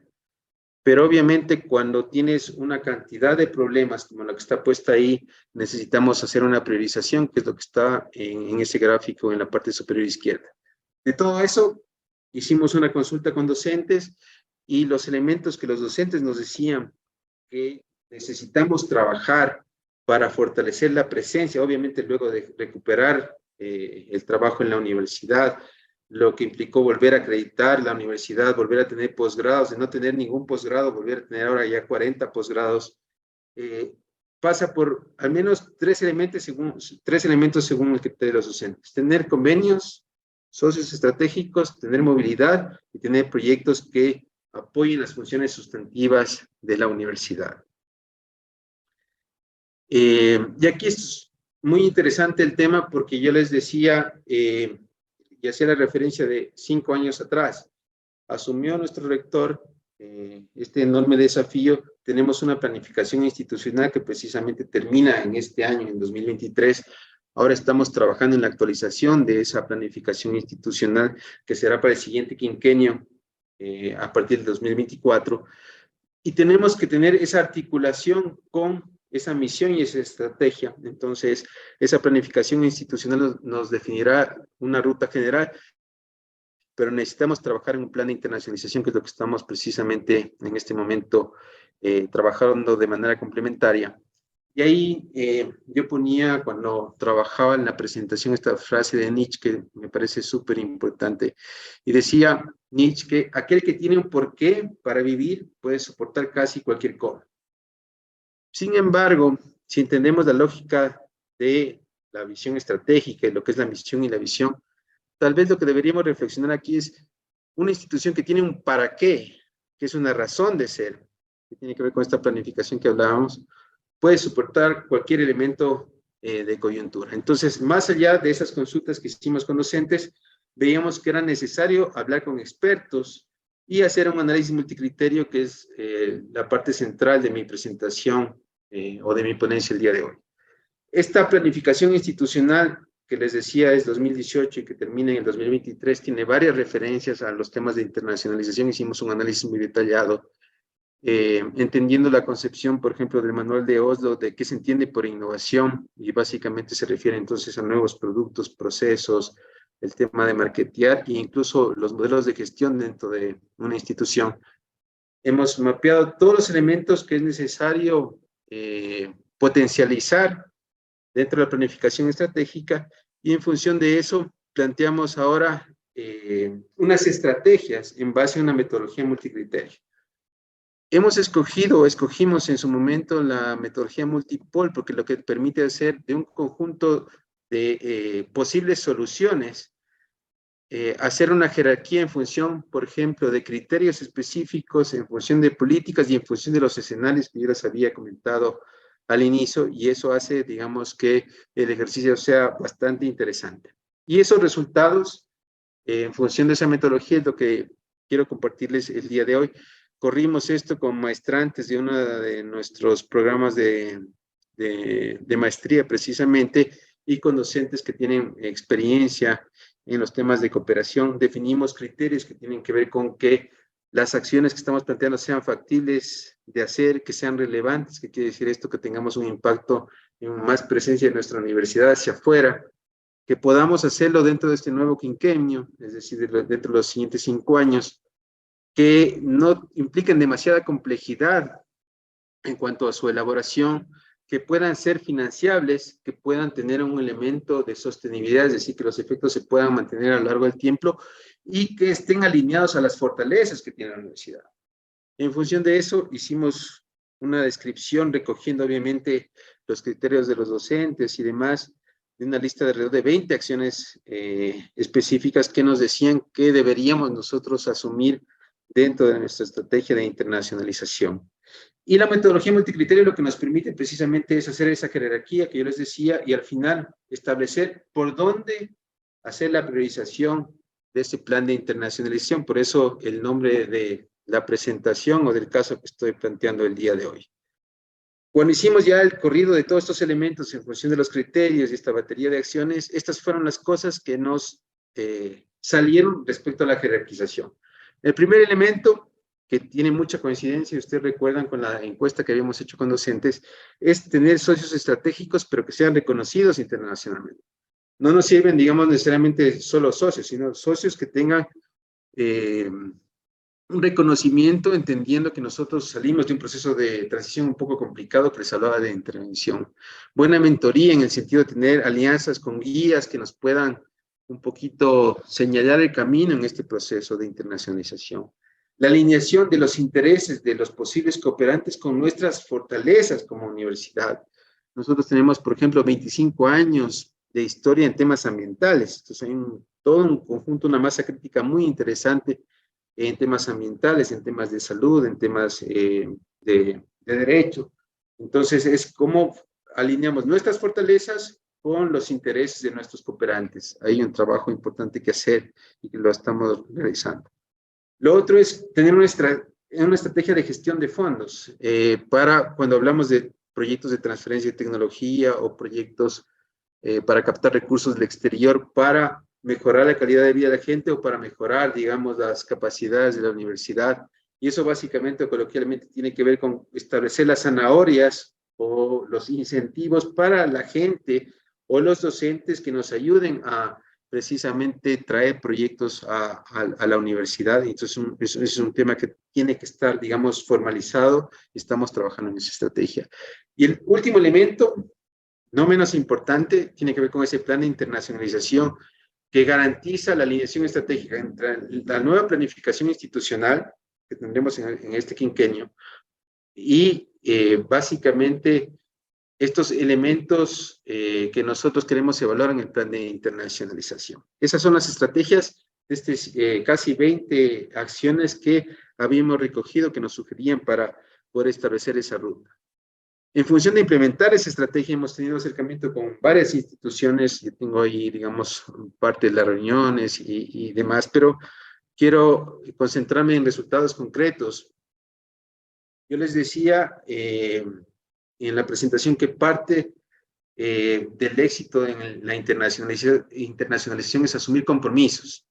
Pero obviamente cuando tienes una cantidad de problemas como la que está puesta ahí, necesitamos hacer una priorización, que es lo que está en ese gráfico en la parte superior izquierda. De todo eso, hicimos una consulta con docentes y los elementos que los docentes nos decían que necesitamos trabajar para fortalecer la presencia, obviamente luego de recuperar el trabajo en la universidad, lo que implicó volver a acreditar la universidad, volver a tener posgrados, de no tener ningún posgrado, volver a tener ahora ya 40 posgrados, pasa por al menos tres elementos según el criterio de los docentes. Tener convenios, socios estratégicos, tener movilidad y tener proyectos que apoyen las funciones sustantivas de la universidad. Y aquí es muy interesante el tema porque yo les decía, y hacía la referencia de 5 años atrás, asumió nuestro rector este enorme desafío. Tenemos una planificación institucional que precisamente termina en este año, en 2023. Ahora estamos trabajando en la actualización de esa planificación institucional que será para el siguiente quinquenio, a partir del 2024. Y tenemos que tener esa articulación con esa misión y esa estrategia. Entonces, esa planificación institucional nos definirá una ruta general, pero necesitamos trabajar en un plan de internacionalización, que es lo que estamos precisamente en este momento trabajando de manera complementaria. Y ahí yo ponía, cuando trabajaba en la presentación, esta frase de Nietzsche que me parece súper importante. Y decía Nietzsche que aquel que tiene un porqué para vivir puede soportar casi cualquier cosa. Sin embargo, si entendemos la lógica de la visión estratégica y lo que es la misión y la visión, tal vez lo que deberíamos reflexionar aquí es una institución que tiene un para qué, que es una razón de ser, que tiene que ver con esta planificación que hablábamos, puede soportar cualquier elemento de coyuntura. Entonces, más allá de esas consultas que hicimos con docentes, veíamos que era necesario hablar con expertos y hacer un análisis multicriterio, que es la parte central de mi presentación o de mi ponencia el día de hoy. Esta planificación institucional que les decía es 2018 y que termina en el 2023, tiene varias referencias a los temas de internacionalización. Hicimos un análisis muy detallado, entendiendo la concepción, por ejemplo, del manual de Oslo, de qué se entiende por innovación, y básicamente se refiere entonces a nuevos productos, procesos, el tema de marketear e incluso los modelos de gestión dentro de una institución. Hemos mapeado todos los elementos que es necesario potencializar dentro de la planificación estratégica, y en función de eso planteamos ahora unas estrategias en base a una metodología multicriterio. Escogimos en su momento la metodología multipol, porque lo que permite hacer de un conjunto de posibles soluciones, hacer una jerarquía en función, por ejemplo, de criterios específicos, en función de políticas y en función de los escenarios que yo les había comentado al inicio, y eso hace, digamos, que el ejercicio sea bastante interesante. Y esos resultados, en función de esa metodología, es lo que quiero compartirles el día de hoy. Corrimos esto con maestrantes de uno de nuestros programas de maestría, precisamente, y con docentes que tienen experiencia en los temas de cooperación. Definimos criterios que tienen que ver con que las acciones que estamos planteando sean factibles de hacer, que sean relevantes, que quiere decir esto, que tengamos un impacto en más presencia de nuestra universidad hacia afuera, que podamos hacerlo dentro de este nuevo quinquenio, es decir, dentro de los siguientes 5 años, que no impliquen demasiada complejidad en cuanto a su elaboración, que puedan ser financiables, que puedan tener un elemento de sostenibilidad, es decir, que los efectos se puedan mantener a lo largo del tiempo y que estén alineados a las fortalezas que tiene la universidad. En función de eso, hicimos una descripción recogiendo obviamente los criterios de los docentes y demás, de una lista de alrededor de 20 acciones específicas que nos decían que deberíamos nosotros asumir dentro de nuestra estrategia de internacionalización. Y la metodología multicriterio lo que nos permite precisamente es hacer esa jerarquía que yo les decía, y al final establecer por dónde hacer la priorización de ese plan de internacionalización. Por eso el nombre de la presentación o del caso que estoy planteando el día de hoy. Cuando hicimos ya el corrido de todos estos elementos en función de los criterios y esta batería de acciones, estas fueron las cosas que nos salieron respecto a la jerarquización. El primer elemento, que tiene mucha coincidencia, y ustedes recuerdan con la encuesta que habíamos hecho con docentes, es tener socios estratégicos, pero que sean reconocidos internacionalmente. No nos sirven, digamos, necesariamente solo socios, sino socios que tengan un reconocimiento, entendiendo que nosotros salimos de un proceso de transición un poco complicado que les hablaba de intervención. Buena mentoría en el sentido de tener alianzas con guías que nos puedan un poquito señalar el camino en este proceso de internacionalización. La alineación de los intereses de los posibles cooperantes con nuestras fortalezas como universidad. Nosotros tenemos, por ejemplo, 25 años de historia en temas ambientales. Entonces hay todo un conjunto, una masa crítica muy interesante en temas ambientales, en temas de salud, en temas de derecho. Entonces, es cómo alineamos nuestras fortalezas con los intereses de nuestros cooperantes. Hay un trabajo importante que hacer y que lo estamos realizando. Lo otro es tener una estrategia de gestión de fondos para cuando hablamos de proyectos de transferencia de tecnología o proyectos para captar recursos del exterior para mejorar la calidad de vida de la gente o para mejorar, digamos, las capacidades de la universidad. Y eso básicamente, coloquialmente, tiene que ver con establecer las zanahorias o los incentivos para la gente o los docentes que nos ayuden a precisamente traer proyectos a la universidad. Entonces, es un tema que tiene que estar, digamos, formalizado y estamos trabajando en esa estrategia. Y el último elemento, no menos importante, tiene que ver con ese plan de internacionalización que garantiza la alineación estratégica entre la nueva planificación institucional que tendremos en este quinquenio y básicamente estos elementos que nosotros queremos evaluar en el plan de internacionalización. Esas son las estrategias de casi 20 acciones que habíamos recogido que nos sugerían para poder establecer esa ruta. En función de implementar esa estrategia, hemos tenido acercamiento con varias instituciones. Yo tengo ahí, digamos, parte de las reuniones y demás, pero quiero concentrarme en resultados concretos. Yo les decía en la presentación que parte del éxito en la internacionalización es asumir compromisos.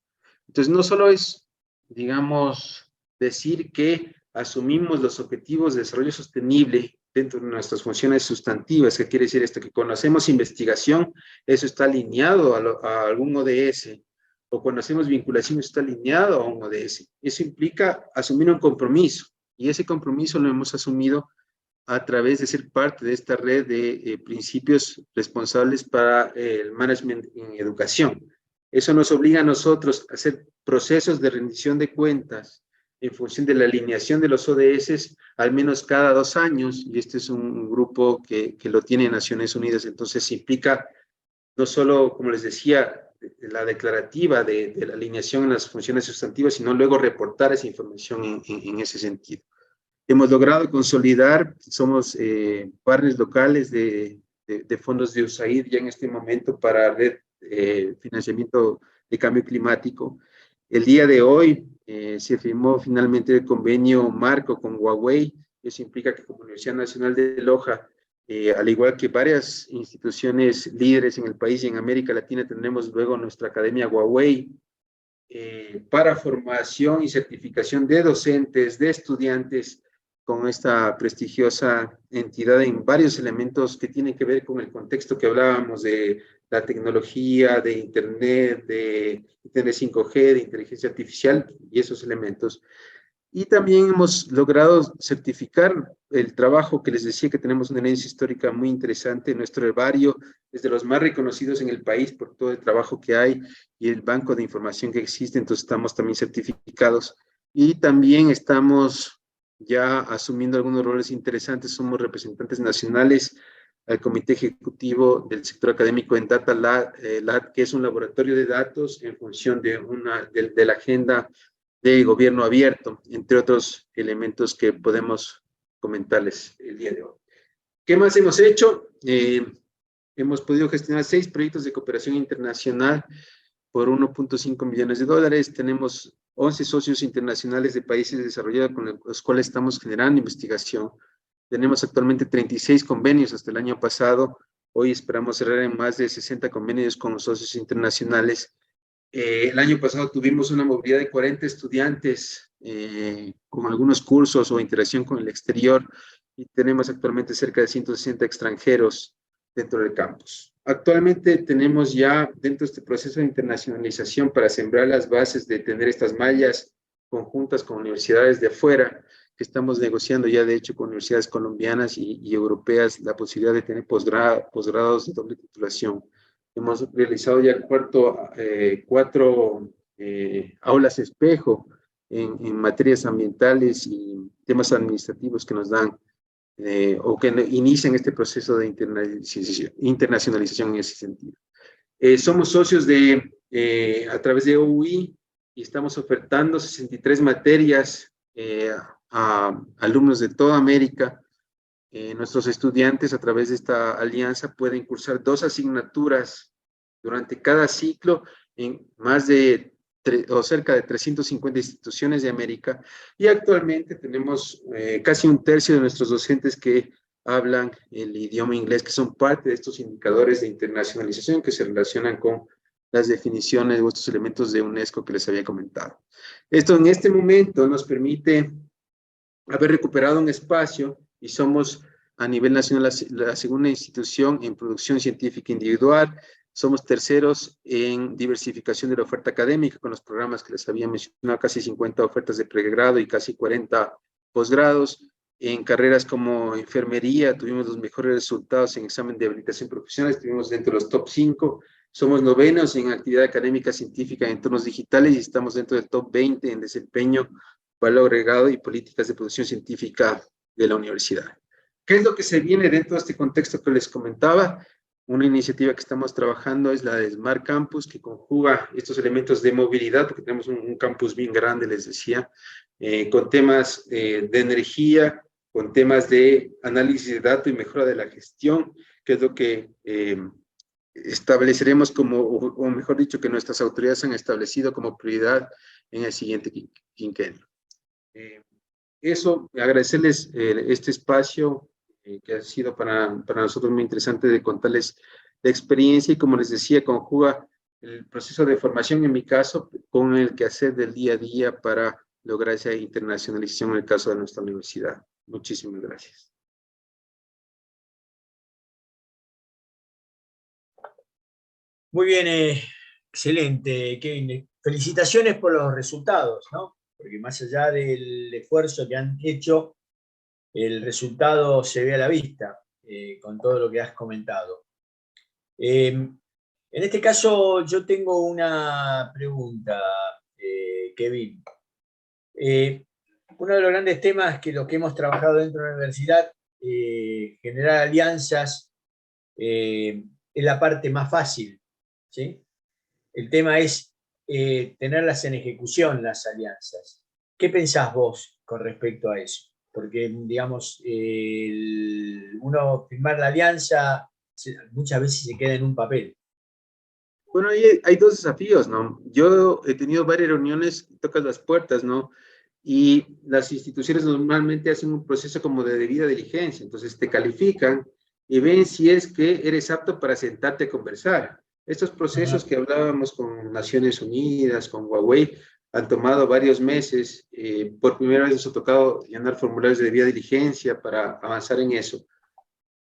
Entonces, no solo es, digamos, decir que asumimos los objetivos de desarrollo sostenible dentro de nuestras funciones sustantivas. ¿Qué quiere decir esto? Que cuando hacemos investigación, eso está alineado a algún ODS, o cuando hacemos vinculación, eso está alineado a un ODS. Eso implica asumir un compromiso, y ese compromiso lo hemos asumido a través de ser parte de esta red de principios responsables para el management en educación. Eso nos obliga a nosotros a hacer procesos de rendición de cuentas en función de la alineación de los ODS al menos cada 2 años, y este es un grupo que lo tiene Naciones Unidas. Entonces implica no solo, como les decía, la declarativa de la alineación en las funciones sustantivas, sino luego reportar esa información en ese sentido. Hemos logrado consolidar, somos partners locales de fondos de USAID ya en este momento para red financiamiento de cambio climático. El día de hoy se firmó finalmente el convenio marco con Huawei. Eso implica que como Universidad Nacional de Loja, al igual que varias instituciones líderes en el país y en América Latina, tendremos luego nuestra Academia Huawei para formación y certificación de docentes, de estudiantes, con esta prestigiosa entidad en varios elementos que tienen que ver con el contexto que hablábamos de la tecnología, de Internet, de Internet 5G, de inteligencia artificial y esos elementos. Y también hemos logrado certificar el trabajo que les decía que tenemos una herencia histórica muy interesante. Nuestro herbario es de los más reconocidos en el país por todo el trabajo que hay y el banco de información que existe, entonces estamos también certificados. Y también estamos ya asumiendo algunos roles interesantes, somos representantes nacionales al Comité Ejecutivo del Sector Académico en Data Lab, que es un laboratorio de datos en función de la agenda de gobierno abierto, entre otros elementos que podemos comentarles el día de hoy. ¿Qué más hemos hecho? Hemos podido gestionar 6 proyectos de cooperación internacional por 1.5 millones de dólares. Tenemos 11 socios internacionales de países desarrollados con los cuales estamos generando investigación. Tenemos actualmente 36 convenios hasta el año pasado. Hoy esperamos cerrar en más de 60 convenios con los socios internacionales. El año pasado tuvimos una movilidad de 40 estudiantes con algunos cursos o interacción con el exterior, y tenemos actualmente cerca de 160 extranjeros dentro del campus. Actualmente tenemos ya dentro de este proceso de internacionalización para sembrar las bases de tener estas mallas conjuntas con universidades de afuera, que estamos negociando ya de hecho con universidades colombianas y europeas la posibilidad de tener posgrados de doble titulación. Hemos realizado ya cuatro aulas espejo en materias ambientales y temas administrativos que nos dan o que inician este proceso de internacionalización en ese sentido. Somos socios a través de OUI y estamos ofertando 63 materias a alumnos de toda América. Nuestros estudiantes a través de esta alianza pueden cursar 2 asignaturas durante cada ciclo en más de cerca de 350 instituciones de América, y actualmente tenemos casi un tercio de nuestros docentes que hablan el idioma inglés, que son parte de estos indicadores de internacionalización que se relacionan con las definiciones de estos elementos de UNESCO que les había comentado. Esto en este momento nos permite haber recuperado un espacio y somos a nivel nacional la segunda institución en producción científica individual. Somos terceros en diversificación de la oferta académica con los programas que les había mencionado, casi 50 ofertas de pregrado y casi 40 posgrados. En carreras como enfermería tuvimos los mejores resultados en examen de habilitación profesional, estuvimos dentro de los top 5. Somos novenos en actividad académica científica en entornos digitales y estamos dentro del top 20 en desempeño, valor agregado y políticas de producción científica de la universidad. ¿Qué es lo que se viene dentro de este contexto que les comentaba? Una iniciativa que estamos trabajando es la de Smart Campus, que conjuga estos elementos de movilidad, porque tenemos un campus bien grande, les decía, con temas de energía, con temas de análisis de datos y mejora de la gestión, que es lo que estableceremos como, o mejor dicho, que nuestras autoridades han establecido como prioridad en el siguiente quinquenio. Eso, agradecerles este espacio que ha sido para nosotros muy interesante de contarles la experiencia y, como les decía, conjuga el proceso de formación en mi caso con el quehacer del día a día para lograr esa internacionalización en el caso de nuestra universidad. Muchísimas gracias. Muy bien, excelente, Kevin. Felicitaciones por los resultados, ¿no? Porque más allá del esfuerzo que han hecho, el resultado se ve a la vista, con todo lo que has comentado. En este caso, yo tengo una pregunta, Kevin. Uno de los grandes temas que los que hemos trabajado dentro de la universidad, generar alianzas, es la parte más fácil, ¿sí? El tema es tenerlas en ejecución, las alianzas. ¿Qué pensás vos con respecto a eso? Porque, digamos, uno firmar la alianza muchas veces se queda en un papel. Bueno, hay dos desafíos, ¿no? Yo he tenido varias reuniones, tocas las puertas, ¿no? Y las instituciones normalmente hacen un proceso como de debida diligencia, entonces te califican y ven si es que eres apto para sentarte a conversar. Estos procesos que hablábamos con Naciones Unidas, con Huawei, han tomado varios meses. Por primera vez nos ha tocado llenar formularios de debida diligencia para avanzar en eso.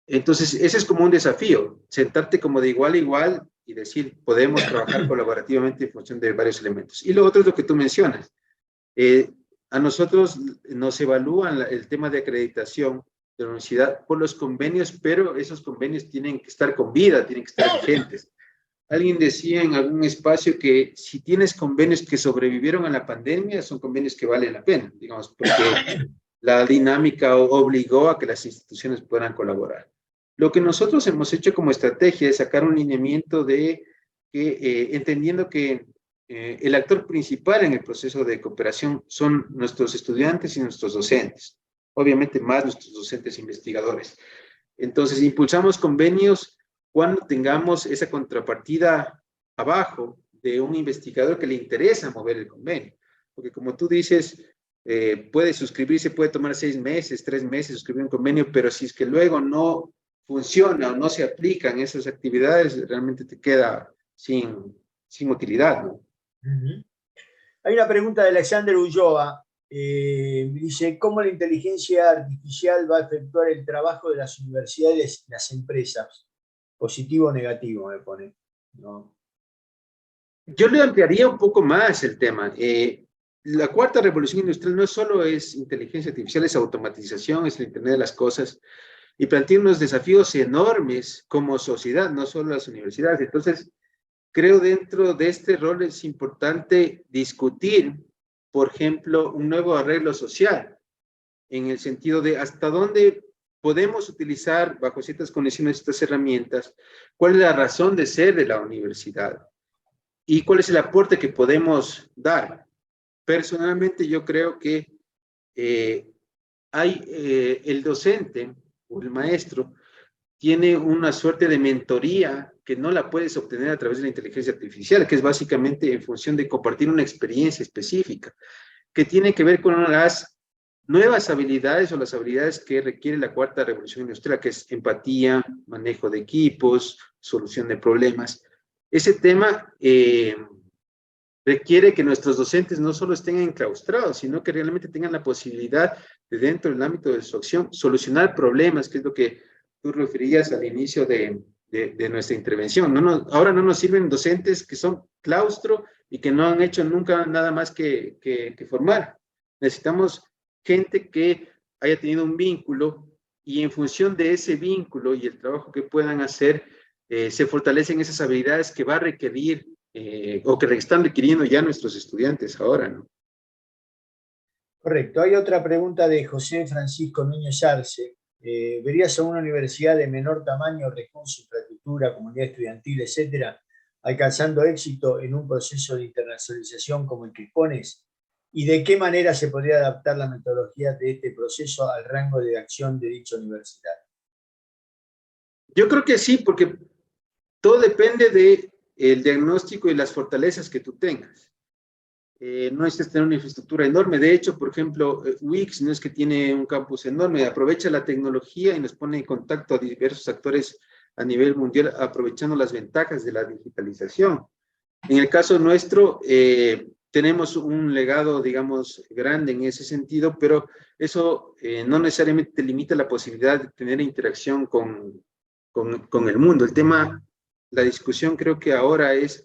Entonces, ese es como un desafío, sentarte como de igual a igual y decir, podemos trabajar colaborativamente en función de varios elementos. Y lo otro es lo que tú mencionas. A nosotros nos evalúan el tema de acreditación de la universidad por los convenios, pero esos convenios tienen que estar con vida, tienen que estar vigentes. Alguien decía en algún espacio que si tienes convenios que sobrevivieron a la pandemia, son convenios que valen la pena, digamos, porque la dinámica obligó a que las instituciones puedan colaborar. Lo que nosotros hemos hecho como estrategia es sacar un lineamiento de que, entendiendo que el actor principal en el proceso de cooperación son nuestros estudiantes y nuestros docentes, obviamente más nuestros docentes investigadores. Entonces, impulsamos convenios cuando tengamos esa contrapartida abajo de un investigador que le interesa mover el convenio. Porque como tú dices, puede suscribirse, puede tomar 6 meses, 3 meses suscribir un convenio, pero si es que luego no funciona o no se aplican esas actividades, realmente te queda sin utilidad, ¿no? Hay una pregunta de Alexander Ulloa. Dice, ¿cómo la inteligencia artificial va a efectuar el trabajo de las universidades y las empresas? Positivo o negativo, me pone, ¿no? Yo le ampliaría un poco más el tema. la cuarta revolución industrial no solo es inteligencia artificial, es automatización, es el Internet de las cosas, y plantea unos desafíos enormes como sociedad, no solo las universidades. Entonces, creo dentro de este rol es importante discutir, por ejemplo, un nuevo arreglo social, en el sentido de hasta dónde podemos utilizar bajo ciertas condiciones estas herramientas, cuál es la razón de ser de la universidad y cuál es el aporte que podemos dar. Personalmente yo creo que el docente o el maestro tiene una suerte de mentoría que no la puedes obtener a través de la inteligencia artificial, que es básicamente en función de compartir una experiencia específica, que tiene que ver con las nuevas habilidades o las habilidades que requiere la cuarta revolución industrial, que es empatía, manejo de equipos, solución de problemas. Ese tema requiere que nuestros docentes no solo estén enclaustrados, sino que realmente tengan la posibilidad de, dentro del ámbito de su acción, solucionar problemas, que es lo que tú referías al inicio de nuestra intervención. Ahora no nos sirven docentes que son claustro y que no han hecho nunca nada más que formar. Necesitamos gente que haya tenido un vínculo y en función de ese vínculo y el trabajo que puedan hacer, se fortalecen esas habilidades que va a requerir o que están requiriendo ya nuestros estudiantes ahora, ¿no? Correcto. Hay otra pregunta de José Francisco Núñez Arce. ¿Verías a una universidad de menor tamaño, recursos, infraestructura, comunidad estudiantil, etcétera, alcanzando éxito en un proceso de internacionalización como el que expones? ¿Y de qué manera se podría adaptar la metodología de este proceso al rango de acción de dicha universidad? Yo creo que sí, porque todo depende del diagnóstico y las fortalezas que tú tengas. No es tener una infraestructura enorme. De hecho, por ejemplo, UX no es que tiene un campus enorme, aprovecha la tecnología y nos pone en contacto a diversos actores a nivel mundial, aprovechando las ventajas de la digitalización. En el caso nuestro, tenemos un legado, digamos, grande en ese sentido, pero eso no necesariamente te limita la posibilidad de tener interacción con el mundo. El tema, la discusión creo que ahora es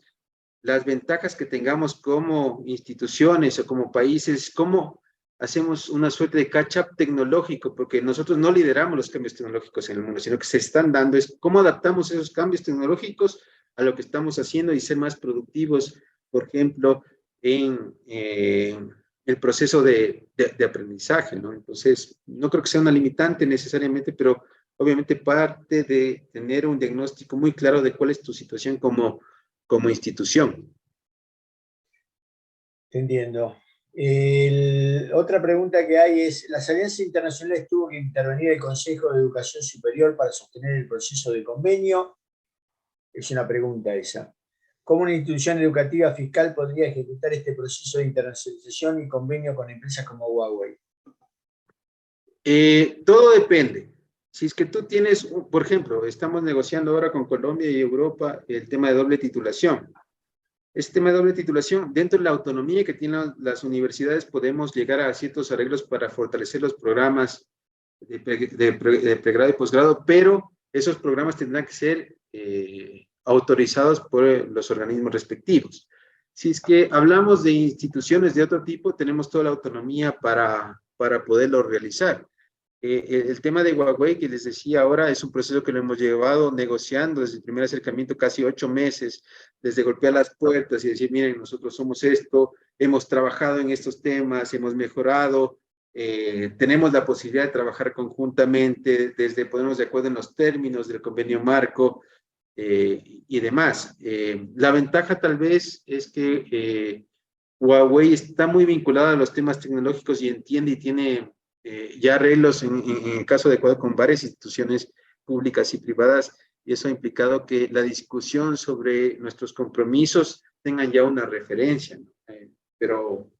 las ventajas que tengamos como instituciones o como países, cómo hacemos una suerte de catch-up tecnológico, porque nosotros no lideramos los cambios tecnológicos en el mundo, sino que se están dando, es cómo adaptamos esos cambios tecnológicos a lo que estamos haciendo y ser más productivos, por ejemplo, en el proceso de aprendizaje, ¿no? Entonces, no creo que sea una limitante necesariamente, pero obviamente parte de tener un diagnóstico muy claro de cuál es tu situación como institución. Entiendo. Otra pregunta que hay es, ¿las alianzas internacionales tuvo que intervenir el Consejo de Educación Superior para sostener el proceso de convenio? Es una pregunta esa. ¿Cómo una institución educativa fiscal podría ejecutar este proceso de internacionalización y convenio con empresas como Huawei? Todo depende. Si es que tú tienes, por ejemplo, estamos negociando ahora con Colombia y Europa el tema de doble titulación. Este tema de doble titulación, dentro de la autonomía que tienen las universidades, podemos llegar a ciertos arreglos para fortalecer los programas de pregrado y posgrado, pero esos programas tendrán que ser autorizados por los organismos respectivos. Si es que hablamos de instituciones de otro tipo, tenemos toda la autonomía para poderlo realizar. El tema de Huawei, que les decía ahora, es un proceso que lo hemos llevado negociando desde el primer acercamiento casi 8 meses, desde golpear las puertas y decir, miren, nosotros somos esto, hemos trabajado en estos temas, hemos mejorado, tenemos la posibilidad de trabajar conjuntamente, desde ponernos de acuerdo en los términos del convenio marco y demás. La ventaja tal vez es que Huawei está muy vinculada a los temas tecnológicos y entiende y tiene ya arreglos en el caso de Ecuador con varias instituciones públicas y privadas, y eso ha implicado que la discusión sobre nuestros compromisos tengan ya una referencia, ¿no? Pero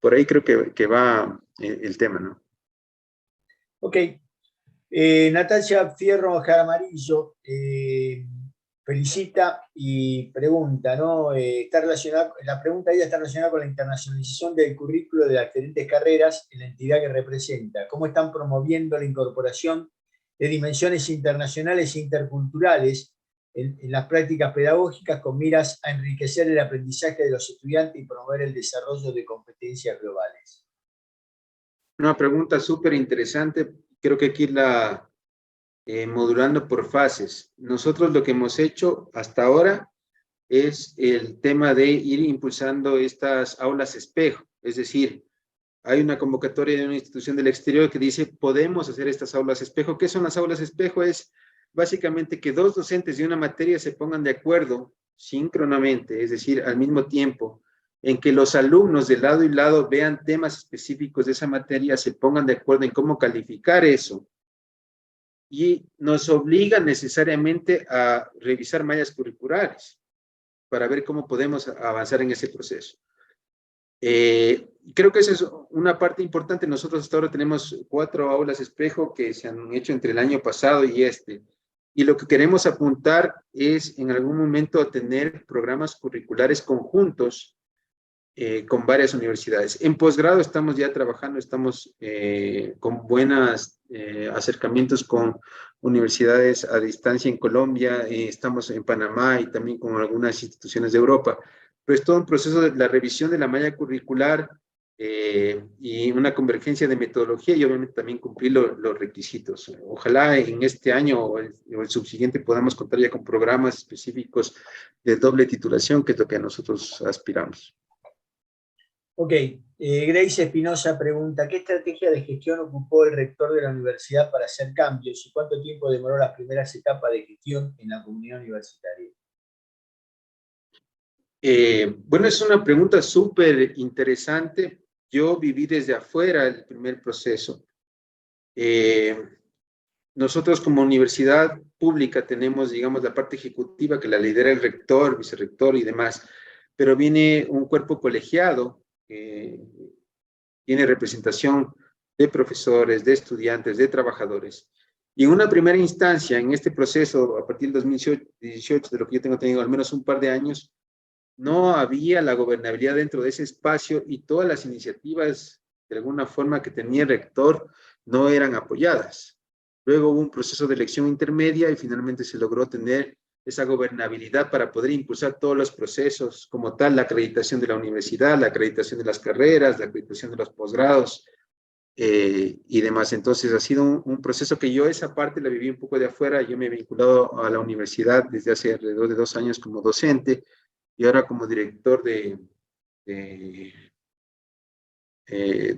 por ahí creo que va el tema, ¿no? Ok. Natalia Fierro Jaramarillo felicita y pregunta, ¿no? La pregunta ella está relacionada con la internacionalización del currículo de las diferentes carreras en la entidad que representa. ¿Cómo están promoviendo la incorporación de dimensiones internacionales e interculturales en las prácticas pedagógicas con miras a enriquecer el aprendizaje de los estudiantes y promover el desarrollo de competencias globales? Una pregunta súper interesante. Creo que aquí la modulando por fases. Nosotros lo que hemos hecho hasta ahora es el tema de ir impulsando estas aulas espejo. Es decir, hay una convocatoria de una institución del exterior que dice, podemos hacer estas aulas espejo. ¿Qué son las aulas espejo? Es básicamente que dos docentes de una materia se pongan de acuerdo síncronamente, es decir, al mismo tiempo, en que los alumnos de lado y lado vean temas específicos de esa materia, se pongan de acuerdo en cómo calificar eso. Y nos obligan necesariamente a revisar mallas curriculares para ver cómo podemos avanzar en ese proceso. Creo que esa es una parte importante. Nosotros hasta ahora tenemos 4 aulas espejo que se han hecho entre el año pasado y este. Y lo que queremos apuntar es en algún momento a tener programas curriculares conjuntos con varias universidades. En posgrado estamos ya trabajando, estamos con buenos acercamientos con universidades a distancia en Colombia, estamos en Panamá y también con algunas instituciones de Europa. Pero es todo un proceso de la revisión de la malla curricular y una convergencia de metodología y obviamente también cumplir los requisitos. Ojalá en este año o el subsiguiente podamos contar ya con programas específicos de doble titulación, que es lo que a nosotros aspiramos. Ok, Grace Espinosa pregunta, ¿qué estrategia de gestión ocupó el rector de la universidad para hacer cambios y cuánto tiempo demoró las primeras etapas de gestión en la comunidad universitaria? Bueno, es una pregunta súper interesante. Yo viví desde afuera el primer proceso. Nosotros como universidad pública tenemos, digamos, la parte ejecutiva que la lidera el rector, vicerrector y demás, pero viene un cuerpo colegiado que tiene representación de profesores, de estudiantes, de trabajadores. Y en una primera instancia, en este proceso, a partir del 2018, de lo que yo tengo tenido al menos un par de años, no había la gobernabilidad dentro de ese espacio y todas las iniciativas, de alguna forma, que tenía el rector no eran apoyadas. Luego hubo un proceso de elección intermedia y finalmente se logró tener esa gobernabilidad para poder impulsar todos los procesos como tal, la acreditación de la universidad, la acreditación de las carreras, la acreditación de los posgrados y demás. Entonces ha sido un proceso que yo esa parte la viví un poco de afuera. Yo me he vinculado a la universidad desde hace alrededor de 2 años como docente y ahora como director de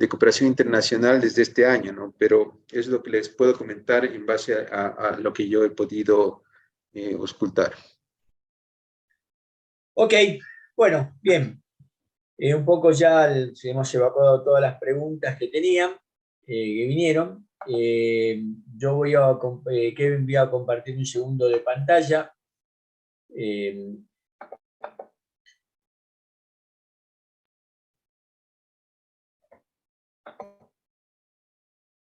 cooperación internacional desde este año, ¿no? Pero es lo que les puedo comentar en base a lo que yo he podido auscultar. Ok, bueno, bien. Un poco ya hemos evacuado todas las preguntas que tenían, que vinieron. Yo Kevin, voy a compartir un segundo de pantalla.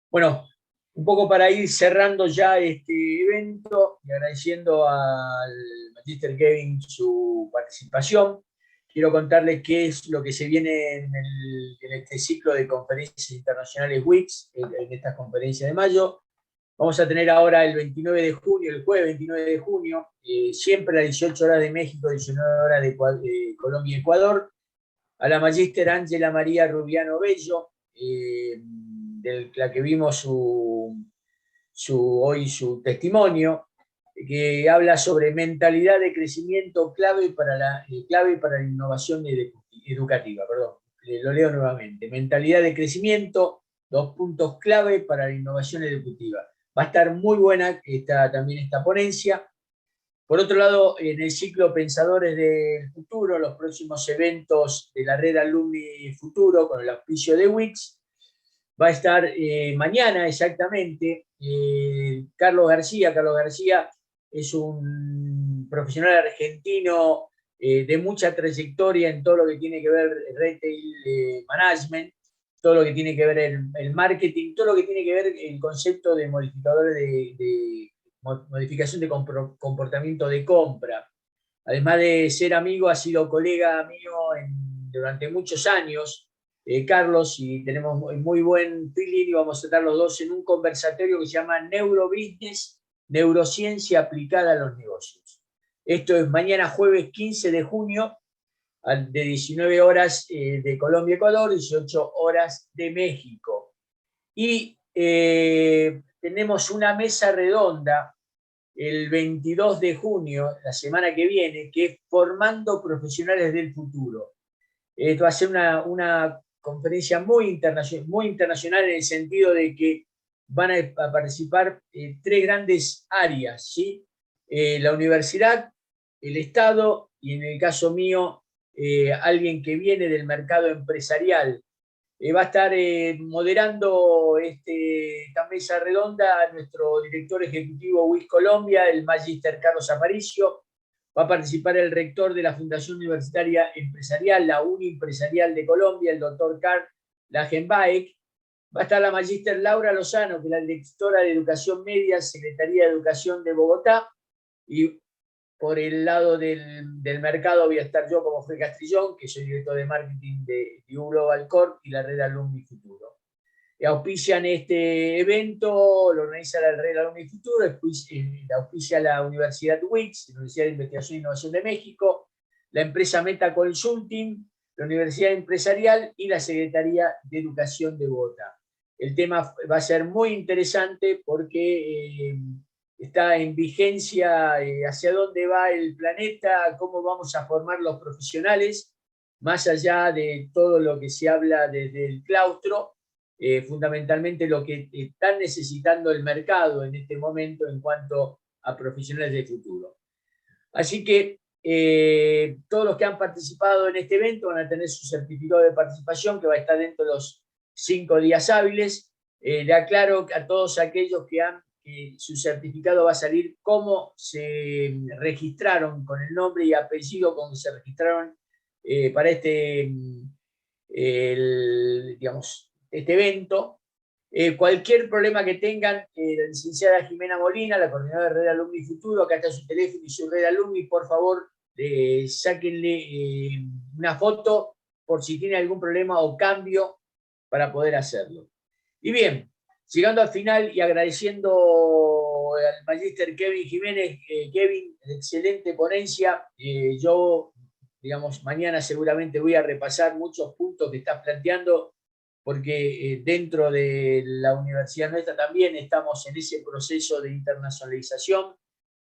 Bueno, un poco para ir cerrando ya este evento y agradeciendo al Magister Kevin su participación, quiero contarles qué es lo que se viene en este ciclo de conferencias internacionales WICS, en estas conferencias de mayo. Vamos a tener ahora el 29 de junio, el jueves 29 de junio, siempre a las 18 horas de México, 19 horas de Colombia y Ecuador, a la Magister Ángela María Rubiano Bello, de la que vimos hoy su testimonio, que habla sobre mentalidad de crecimiento clave para la innovación educativa. Perdón, lo leo nuevamente. Mentalidad de crecimiento, 2 puntos clave para la innovación educativa. Va a estar muy buena también esta ponencia. Por otro lado, en el ciclo Pensadores del Futuro, los próximos eventos de la red Alumni Futuro con el auspicio de WICS, va a estar mañana exactamente Carlos García. Carlos García es un profesional argentino de mucha trayectoria en todo lo que tiene que ver retail management, todo lo que tiene que ver el marketing, todo lo que tiene que ver el concepto de modificadores de modificación de comportamiento de compra. Además de ser amigo, ha sido colega mío durante muchos años, Carlos, y tenemos muy buen feeling y vamos a estar los dos en un conversatorio que se llama Neurobusiness, Neurociencia aplicada a los negocios. Esto es mañana jueves 15 de junio, de 19 horas de Colombia, Ecuador, 18 horas de México. Y tenemos una mesa redonda el 22 de junio, la semana que viene, que es Formando Profesionales del Futuro. Esto va a ser una conferencia muy internacional en el sentido de que van a participar tres grandes áreas, ¿sí? La universidad, el Estado y en el caso mío, alguien que viene del mercado empresarial. Va a estar moderando esta mesa redonda nuestro director ejecutivo WIS Colombia, el magíster Carlos Aparicio. Va a participar el rector de la Fundación Universitaria Empresarial, la UNI Empresarial de Colombia, el doctor Karl Lagenbaek. Va a estar la magíster Laura Lozano, que es la directora de Educación Media, Secretaría de Educación de Bogotá. Y por el lado del mercado voy a estar yo como Jorge Castrillón, que soy director de marketing de U Global Corp y la red Alumni Futuro. Auspician este evento, lo organiza la red Alumni Futuro, auspicia la Universidad WIX, la Universidad de Investigación e Innovación de México, la empresa Meta Consulting, la Universidad Empresarial y la Secretaría de Educación de Bogotá. El tema va a ser muy interesante porque está en vigencia hacia dónde va el planeta, cómo vamos a formar los profesionales, más allá de todo lo que se habla desde el claustro, fundamentalmente lo que está necesitando el mercado en este momento en cuanto a profesionales del futuro. Así que todos los que han participado en este evento van a tener su certificado de participación que va a estar dentro de los 5 días hábiles. Le aclaro a todos aquellos que su certificado va a salir cómo se registraron, con el nombre y apellido con que se registraron para este evento. Cualquier problema que tengan, la licenciada Jimena Molina, la coordinadora de Red Alumni Futuro, acá está su teléfono y su Red Alumni, por favor, sáquenle una foto por si tiene algún problema o cambio para poder hacerlo. Y bien, llegando al final y agradeciendo al magíster Kevin Jiménez, Kevin, excelente ponencia. Yo, mañana seguramente voy a repasar muchos puntos que estás planteando, porque dentro de la universidad nuestra también estamos en ese proceso de internacionalización.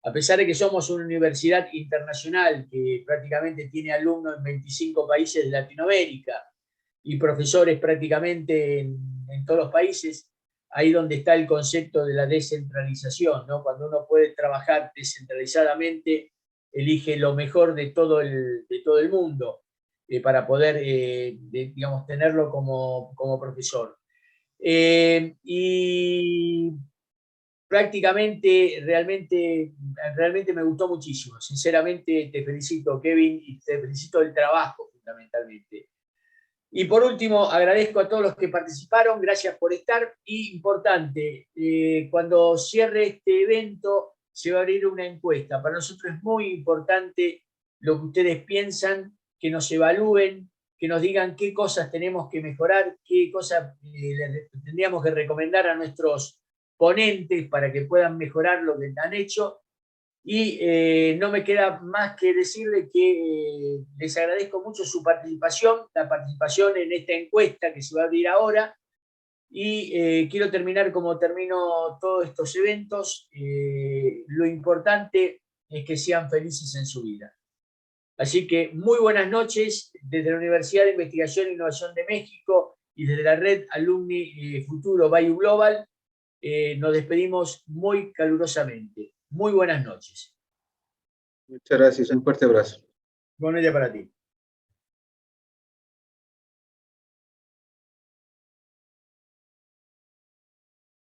A pesar de que somos una universidad internacional que prácticamente tiene alumnos en 25 países de Latinoamérica y profesores prácticamente en todos los países, ahí donde está el concepto de la descentralización, ¿no? Cuando uno puede trabajar descentralizadamente, elige lo mejor de todo el mundo para poder, tenerlo como profesor. Y prácticamente, realmente me gustó muchísimo. Sinceramente, te felicito, Kevin, y te felicito el trabajo, fundamentalmente. Y por último, agradezco a todos los que participaron, gracias por estar. Y importante, cuando cierre este evento, se va a abrir una encuesta. Para nosotros es muy importante lo que ustedes piensan, que nos evalúen, que nos digan qué cosas tenemos que mejorar, qué cosas tendríamos que recomendar a nuestros ponentes para que puedan mejorar lo que han hecho. Y no me queda más que decirles que les agradezco mucho su participación, la participación en esta encuesta que se va a abrir ahora. Y quiero terminar como termino todos estos eventos. Lo importante es que sean felices en su vida. Así que muy buenas noches desde la Universidad de Investigación e Innovación de México y desde la red Alumni Futuro by U Global. Nos despedimos muy calurosamente. Muy buenas noches. Muchas gracias. Un fuerte abrazo. Buenas noches para ti.